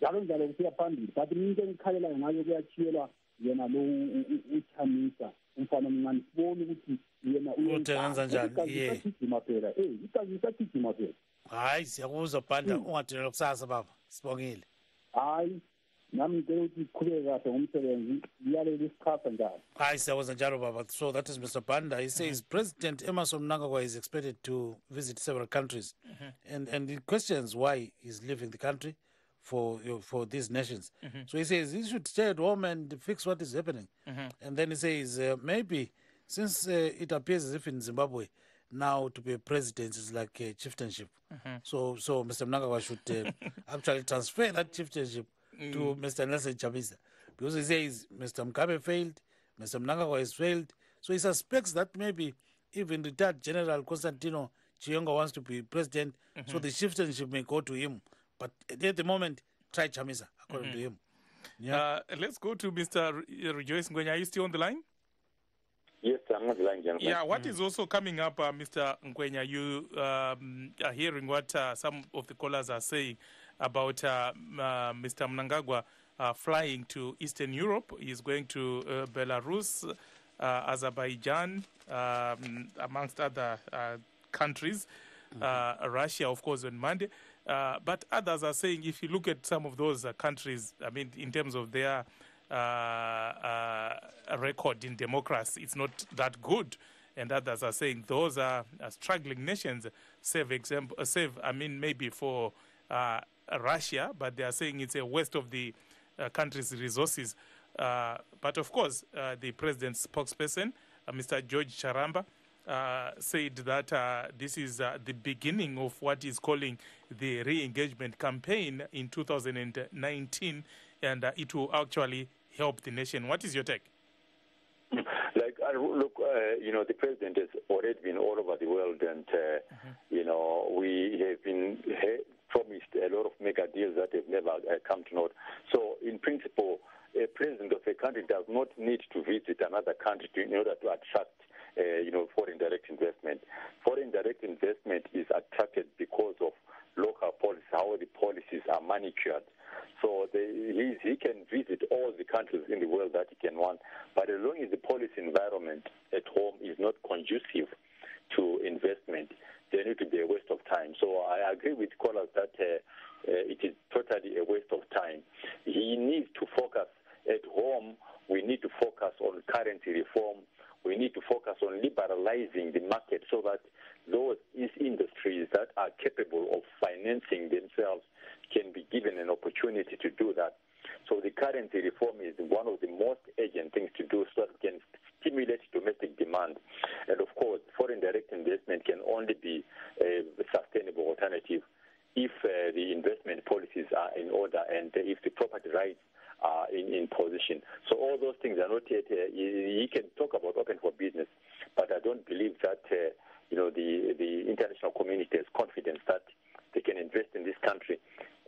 njalo kusiya phambili but into engikhalelayo ngayo kuyachiyelwa yena lo uchamisa umfana omncane sibone ukuthi yena uyenza njani igijima phela igazi isagijima phela hayi siyakuzwa Panda ungadinela kusasa baba sibongile hayi nami ngicela ukuthi iqhubeke kahle ngomsebenzi iyaleli isichasa njalo hayi siyakuzwa njalo baba. So that is Mr. Panda. He says President Emerson Mnangagwa is expected to visit several countries and he questions why he's leaving the country for these nations. So he says he should stay at home and fix what is happening. And then he says maybe since it appears as if in Zimbabwe now to be a president is like a chieftainship. So Mr. Mnangagwa should actually transfer that chieftainship to Mr. Nelson Chamisa, because he says Mr. Mugabe failed, Mr. Mnangagwa has failed. So he suspects that maybe even retired General Constantino Chiyonga wants to be president, so the chieftainship may go to him. But at the moment, try Chamisa, according to him. Yeah. Let's go to Mr. Rejoice Ngwenya. Are you still on the line? Yes, I'm on the line, gentlemen. Yeah, what is also coming up, Mr. Ngwenya, you are hearing what some of the callers are saying about Mr. Mnangagwa flying to Eastern Europe. He's going to Belarus, Azerbaijan, amongst other countries, Russia, of course, on Monday. But others are saying if you look at some of those countries, I mean, in terms of their record in democracy, it's not that good. And others are saying those are struggling nations, maybe for Russia, but they are saying it's a waste of the country's resources. But of course, the president's spokesperson, Mr. George Charamba, said that this is the beginning of what he's calling the re-engagement campaign in 2019, and it will actually help the nation. What is your take? Like, look, the president has already been all over the world, and we have been promised a lot of mega deals that have never come to naught. So, in principle, a president of a country does not need to visit another country in order to attract, foreign direct investment. Foreign direct investment is attracted because of local policy, how the policies are manicured. So he can visit all the countries in the world that he can want, but as long as the policy environment at home is not conducive to investment, there need to be a waste of time. So I agree with callers that it is totally a waste of time. He needs to focus at home. We need to focus on currency reform. We need to focus on liberalizing the market so that those industries that are capable of financing themselves can be given an opportunity to do that. So the currency reform is one of the most urgent things to do so that we can stimulate domestic demand. And of course, foreign direct investment can only be a sustainable alternative if the investment policies are in order and if the property rights are in position. So all those things are not yet, you can talk about open for business, but I don't believe that, the international community has confidence that they can invest in this country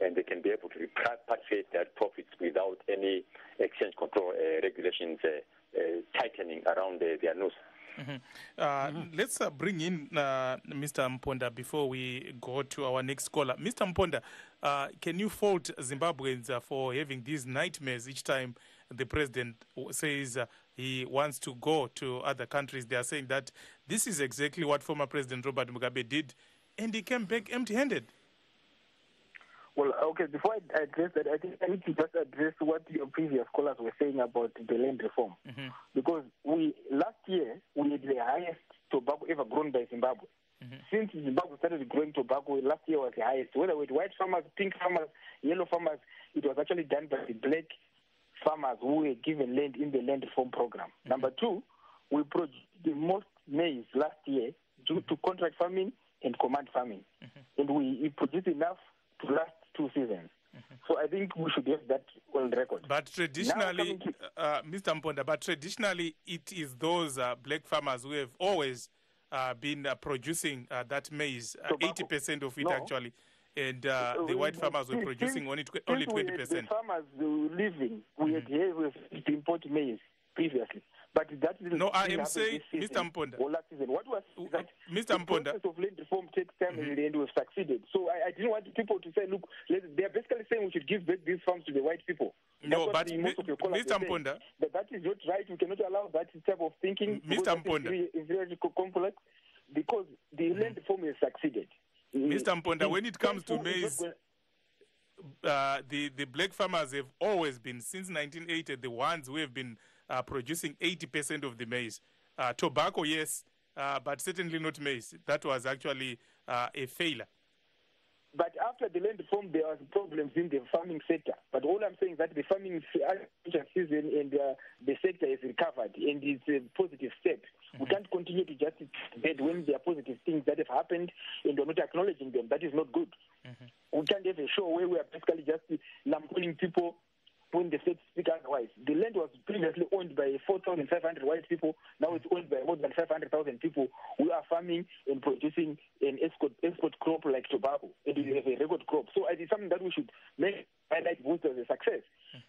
and they can be able to repatriate their profits without any exchange control regulations tightening around their nose. Let's bring in Mr. Mponda before we go to our next caller. Mr. Mponda, can you fault Zimbabweans for having these nightmares each time the president says he wants to go to other countries? They are saying that this is exactly what former President Robert Mugabe did, and he came back empty-handed. Well, okay, before I address that, I think I need to just address what your previous callers were saying about the land reform. Because last year, we had the highest tobacco ever grown by Zimbabwe. Since Zimbabwe started growing tobacco, last year was the highest. Whether with white farmers, pink farmers, yellow farmers, it was actually done by the black farmers who were given land in the land reform program. Number two, we produced the most maize last year due to contract farming and command farming. And we produced enough to last 2 seasons. So I think we should have that on record. But traditionally, Mr. Mponda, it is those black farmers who have always been producing that maize, 80% of it actually, and the white farmers were producing only 20%. The farmers living, we had to import maize previously. But that is no, I am saying, Mr. Mponda. What was that? Mr. Mponda. The process of land reform takes time and we've succeeded. So I didn't want people to say, look, they're basically saying we should give back these farms to the white people. No, but Mr. Mponda. But that is not right. We cannot allow that type of thinking. Mr. Mponda. It's very complex because the land reform has succeeded. Mr. Mponda, when it comes to maize, the black farmers have always been, since 1980, the ones who have been producing 80% of the maize. Tobacco, yes, but certainly not maize. That was actually a failure. But after the land reform, there was problems in the farming sector. But all I'm saying is that the farming season and the sector is recovered, and it's a positive step. We can't continue to just debate when there are positive things that have happened and we're not acknowledging them. That is not good. We can't have a show where we are basically just lampooning people when the state speak otherwise. The land was previously owned by 4,500 white people. Now it's owned by more than 500,000 people who are farming and producing an export crop like tobacco. And we have a record crop. So it is something that we should highlight both as a success.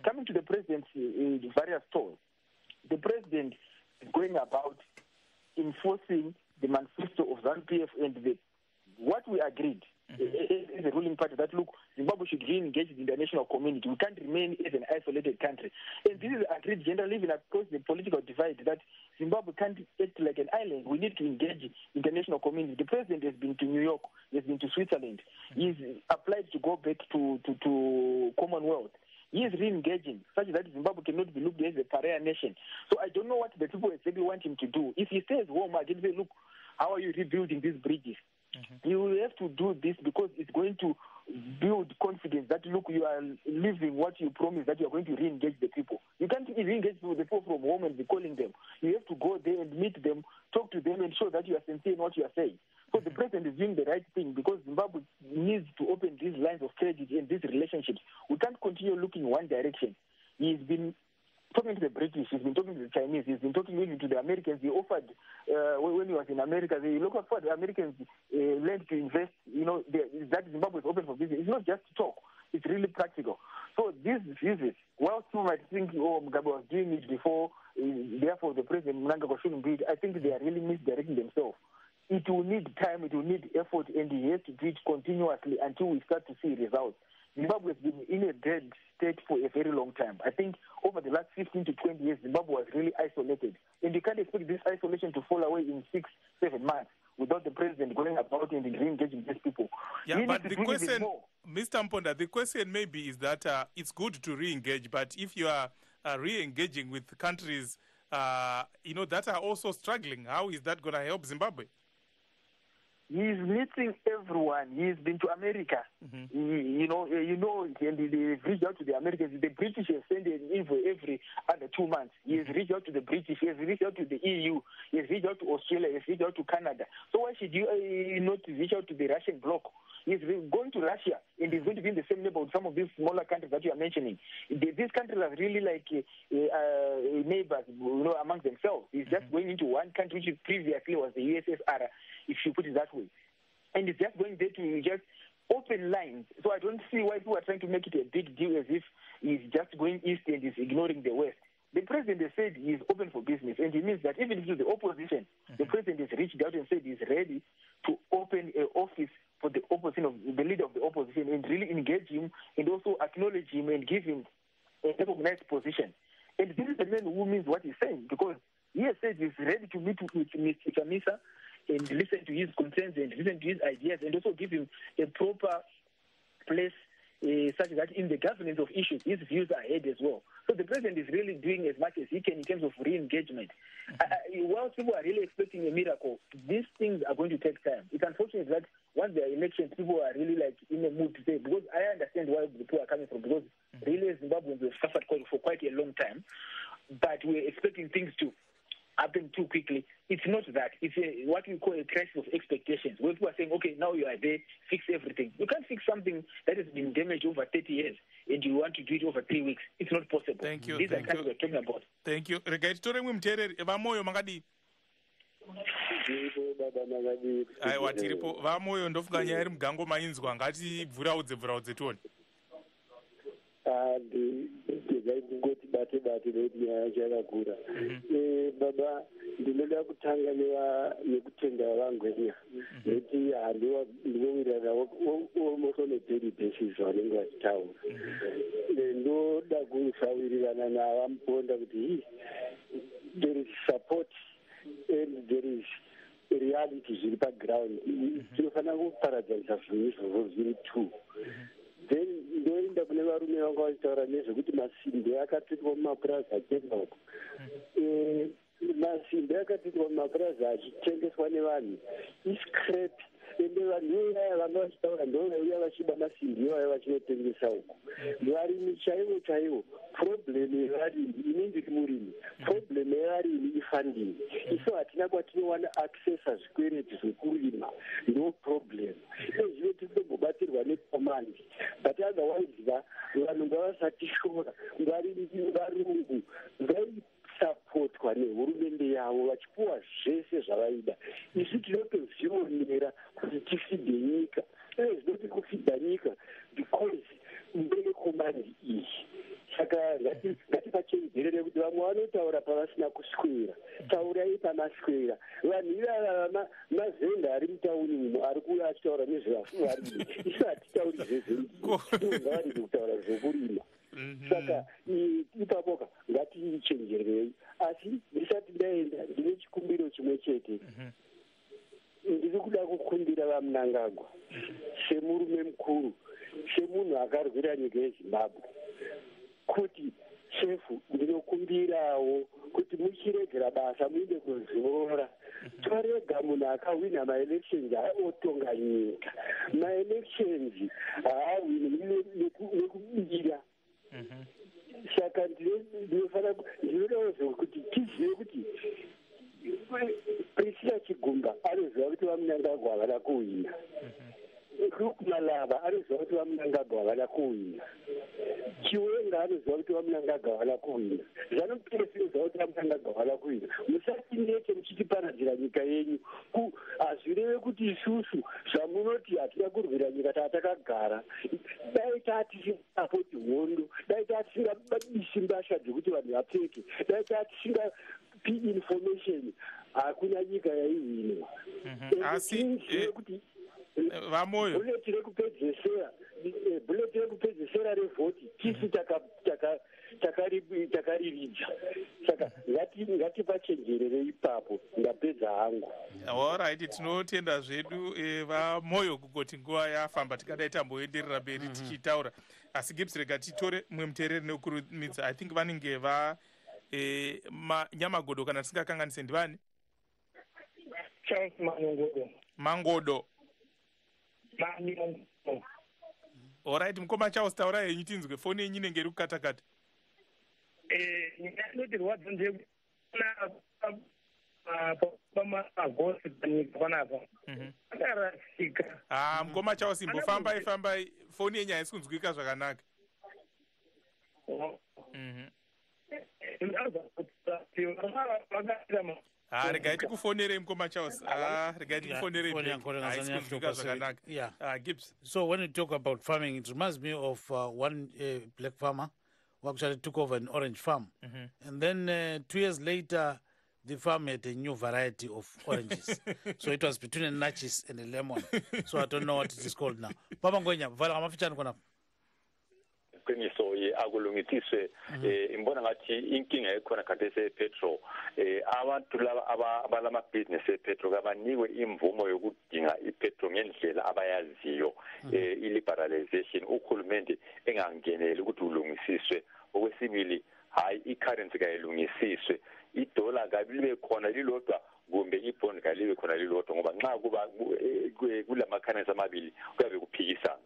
Coming to the president's various tours, the president is going about enforcing the manifesto of ZANU-PF and what we agreed is a ruling party that, look, Zimbabwe should re-engage the international community. We can't remain as an isolated country. And this is agreed generally even across the political divide that Zimbabwe can't act like an island. We need to engage the international community. The president has been to New York. He has been to Switzerland. He's applied to go back to Commonwealth. He is re-engaging such that Zimbabwe cannot be looked at as a pariah nation. So I don't know what the people exactly want him to do. If he stays home, I can say, look, how are you rebuilding these bridges? You will have to do this because it's going to build confidence that, look, you are living what you promised, that you are going to re-engage the people. You can't re-engage the people from home and be calling them. You have to go there and meet them, talk to them, and show that you are sincere in what you are saying. So the president is doing the right thing because Zimbabwe needs to open these lines of credit and these relationships. We can't continue looking in one direction. He's been talking to the British, he's been talking to the Chinese, he's been talking even to the Americans. He offered, when he was in America, they look for the Americans land to invest, that Zimbabwe is open for business. It's not just talk, it's really practical. So this visit, while some might think, Mugabe was doing it before, therefore the President Mnangagwa shouldn't do it, I think they are really misdirecting themselves. It will need time, it will need effort, and he has to do it continuously until we start to see results. Zimbabwe has been in a dead state for a very long time. I think over the last 15 to 20 years, Zimbabwe was really isolated. And you can't expect this isolation to fall away in 6-7 months without the president going about and re-engaging these people. Yeah, but the question, Mr. Mponda, the question maybe is that it's good to re-engage, but if you are re-engaging with countries, that are also struggling, how is that going to help Zimbabwe? He's meeting everyone. He's been to America. And they've reached out to the Americans. The British have sent an envoy every other 2 months. He has reached out to the British. He has reached out to the EU. He has reached out to Australia. He has reached out to Canada. So why should you not reach out to the Russian bloc? He's going to Russia, and he's going to be in the same neighborhood with some of these smaller countries that you are mentioning. These countries are really like neighbors, among themselves. He's just going into one country which previously was the USSR, if you put it that way. And he's just going there to just open lines. So I don't see why people are trying to make it a big deal as if he's just going east and he's ignoring the west. The president has said he's open for business, and it means that even to the opposition, the president has reached out and said he's ready to open an office for the opposition, of the leader of the opposition, and really engage him and also acknowledge him and give him a recognized position. And this is the man who means what he's saying, because he has said he's ready to meet with Mr. Chamisa and listen to his concerns and listen to his ideas, and also give him a proper place such that in the governance of issues, his views are heard as well. So the president is really doing as much as he can in terms of re-engagement. While people are really expecting a miracle, these things are going to take time. It's unfortunate that once there are elections, people are really in a mood to say, because I understand where the people are coming from, because really Zimbabweans have suffered for quite a long time, but we're expecting things to happen too quickly. It's not that. It's what we call a crisis of expectations, where people are saying, okay, now you are there, fix everything. You can't fix something that has been damaged over 30 years and you want to do it over 3 weeks. It's not possible. Thank you. These are things we're talking about. Thank you. Regaitore mumtereri vamoyo makadi. Aiwa tiripo vamoyo ndofunga nyaya iri mugango mainzwa ngati bvuraudze toni. Ndingoti bate nekuti nyaya yacho yakakura. Baba, ndinoda kutanga nekutenda vangwenya nekuti ndinowirirana almost on a daily basis vanenge vachitaura. Ndoda kusawirirana navamuponda kuti there is support and there is reality zviri paground. Tinofanira kuparadzanisa zvinhu izvozvo zviri two. Then ndoenda kune varume vanga vachitaura nezvekuti masimbi akatsvetwa mumapurazi achienda uko. Masimbi akatsvetwa mumapurazi achitengeswa nevanhu iscrap, ende vanhu ivaya vanga vachitaura ndovauya vachiba masimbi ivaya vachinotengesa uko. Varimi chaivo problem yevarimi, ini ndiri murimi, problem yevarimi ifunding. Isu hatina kwatinowana accessa zvikwereti zvekurima, ndo problem. Izvo tinotombobatsirwa necommand, but otherwise vanhu ngavasatishora, varungu vaisapotwa nehurumende yavo vachipuwa zvese zvavaida. Isu tinotozvionera kuti tifidhe nyika. Zvinoti kufidha nyika because mbele command iyi. Saka ngatipachenjerere kuti vamwe vanotaura pavasina kuswera. Taurai pamaswera. Vanhu ivava mazenda ari mutauni umo ari kuuya achitaura nezvevarimi. Isu hatitauri zvezvenzivo, vari kutaura zvokurima. Saka ipapoka ngatichenjererei. Asi ndisati ndaenda ndine chikumbiro chimwe chete. Ndiri kuda kukumbira vaMnangagwa semurume mukuru, semunhu akarwira nyika yeZimbabwe, kuti shefu, ndinokumbirawo kuti muchiregera basa muinde kuzorora. Torega munhu akawina maelections otonga nyika. Maelections haawini nekubira. Saka ndinodawo kuti tizive kuti Priscilla Chigumba anoziva kuti vaMnangagwa havana kuwina. Malaba anoziva kuti vamunangagwa vala kuwina. Chiwenga anoziva kuti vamunangagwa vala kuwina. Zvanopesi uziva kuti vamunangagwa vala kuwina. Musati nete muchitiparadzira nyika yenyu. Hazvireve kuti isusu zvamunoti hatina kurwira nyika tatakagara. Dai tatisingapoti hondo, dai tatisingabadisi mbasha dzekuti vanhu vapfeke, dai tatisingapi information hakuna nyika yaihwinwa. Asi kuti vamoyo buleti rekupedzisira revhoti tisi takariridza. Saka ngatipachenjerere ipapo ndapedza hangu. Alright, tinotenda zvedu vamoyo kugoti nguva yafamba tikadai tamboenderera mberi tichitaura. Asi Gibbs rega titore mumwe muteereri nekurumidza. I think vanenge Nyamagodo kana tisingakanganise ndivani? Charles Mangodo. Alright, mukoma Charles taura yenyu tinzwe, foni yenyu inenge iri kukatakata. Ndinotirwadza ndekuona pamagosi panyika panapa akarasika. Mukoma Charles imbofambai, foni yenyu haisi kunzwika zvakanaka. Regai tikufonerei mukoma Charles. Regai tikufonerei haisi kunzwika zvakanaka. Gibbs. So when you talk about farming, it reminds me of one black farmer who actually took over an orange farm. And then 2 years later, the farm had a new variety of oranges. So it was between a nachis and a lemon. So I don't know what it is called now. Papa Ngonya, vala kamafichani kona. Qiniso akulungisiswe imbona ngathi inkinga ekhona khathesi petrol abantu laba abalama business petrol abanikwe imvumo yokudinga ipetrol ngendlela abayaziyo iliberalization ukhulumende engangeneli ukuthi ulungisiswe. Okwesibili hayi i-currency kayilungisiswe, idola kabibe khona lilodwa kumbe ibond kalibe khona lilodwa ngoba nxa kuba kulama currency amabili kuyabe kuphikisana.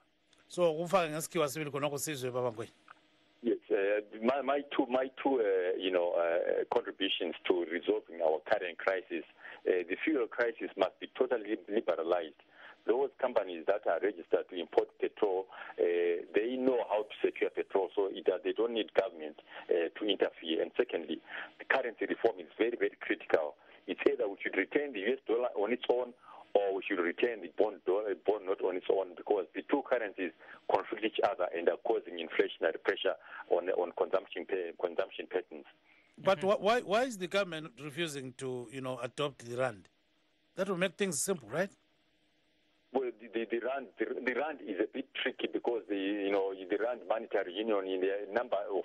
So kufaka ngesikhiwa sibili khona kusizwe baba Ngoyi. Yes, my two contributions to resolving our current crisis. The fuel crisis must be totally liberalized. Those companies that are registered to import petrol, they know how to secure petrol, so they don't need government to interfere. And secondly, the currency reform is very, very critical. It's either we should retain the US dollar on its own, or we should retain the bond not on its own, because the two currencies conflict each other and are causing inflationary pressure on consumption patterns. But why is the government refusing to adopt the rand? That will make things simple, right? Well, the rand is a bit tricky because the rand monetary union in a number of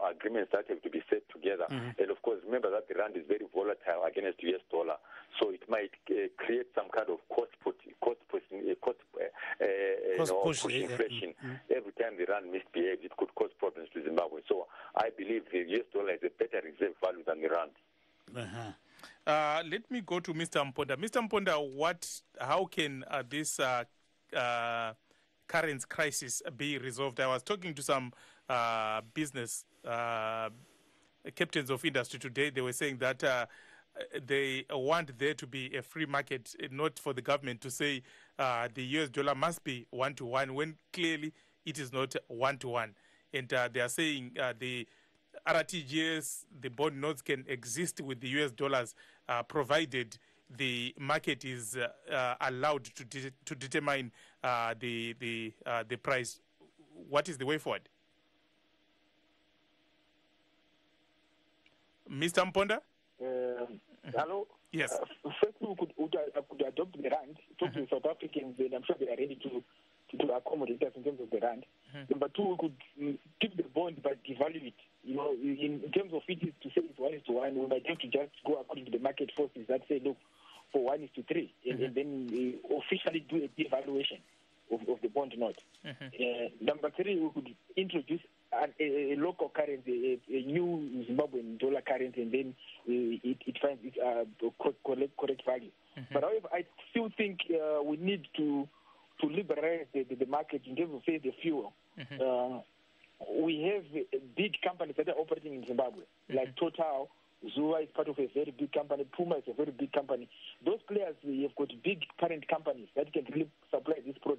agreements that have to be set together, and of course remember that the rand is very volatile against US dollar, so it might create some kind of cost push inflation. Every time the rand misbehaves, it could cause problems to Zimbabwe. So I believe the US dollar is a better reserve value than the rand. Let me go to Mr. Mponda. Mr. Mponda, how can this current crisis be resolved? I was talking to some business captains of industry today. They were saying that they want there to be a free market, not for the government to say the US dollar must be 1-to-1 when clearly it is not 1-to-1. And they are saying the RTGS, the bond notes can exist with the US dollars provided the market is allowed to determine the price. What is the way forward? Mr. Mponda? Hello? Yes. First, we could adopt the rand, talk to the South Africans, and I'm sure they are ready to accommodate us in terms of the rand. Number two, we could keep the bond but devalue it. In terms of it is to say it's 1:1, we might have to just go according to the market forces that say, look, for 1:3, and then officially do a devaluation of the bond note. Number three, we could introduce a local currency, a new Zimbabwean dollar currency, and then it finds its correct value. But however, I still think we need to liberalize the market in terms of, say, the fuel. We have big companies that are operating in Zimbabwe, like Total. Zua is part of a very big company. Puma is a very big company. Those players, have got big parent companies that can really supply this product.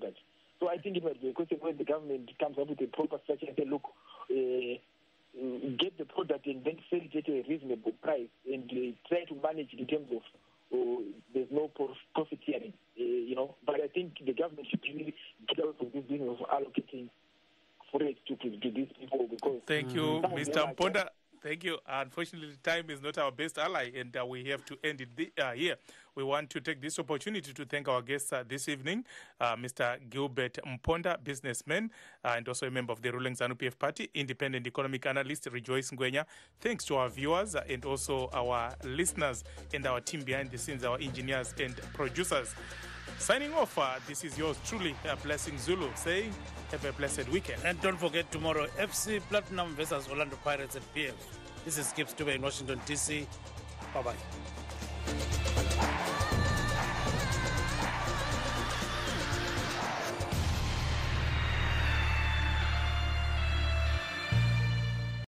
and then sell it at a reasonable price and try to manage in terms of there's no profit sharing, But I think the government should really get out of this business of allocating forex to these people because... Thank you, Mr. Mponda. Thank you. Unfortunately, time is not our best ally, and we have to end it here. We want to take this opportunity to thank our guests this evening, Mr. Gilbert Mponda, businessman, and also a member of the ruling ZANU-PF party, independent economic analyst Rejoice Ngwenya. Thanks to our viewers and also our listeners and our team behind the scenes, our engineers and producers. Signing off, this is yours truly, Blessing Zulu, saying have a blessed weekend. And don't forget tomorrow, FC Platinum versus Orlando Pirates at PF. This is Skip Stube in Washington, D.C. Bye-bye.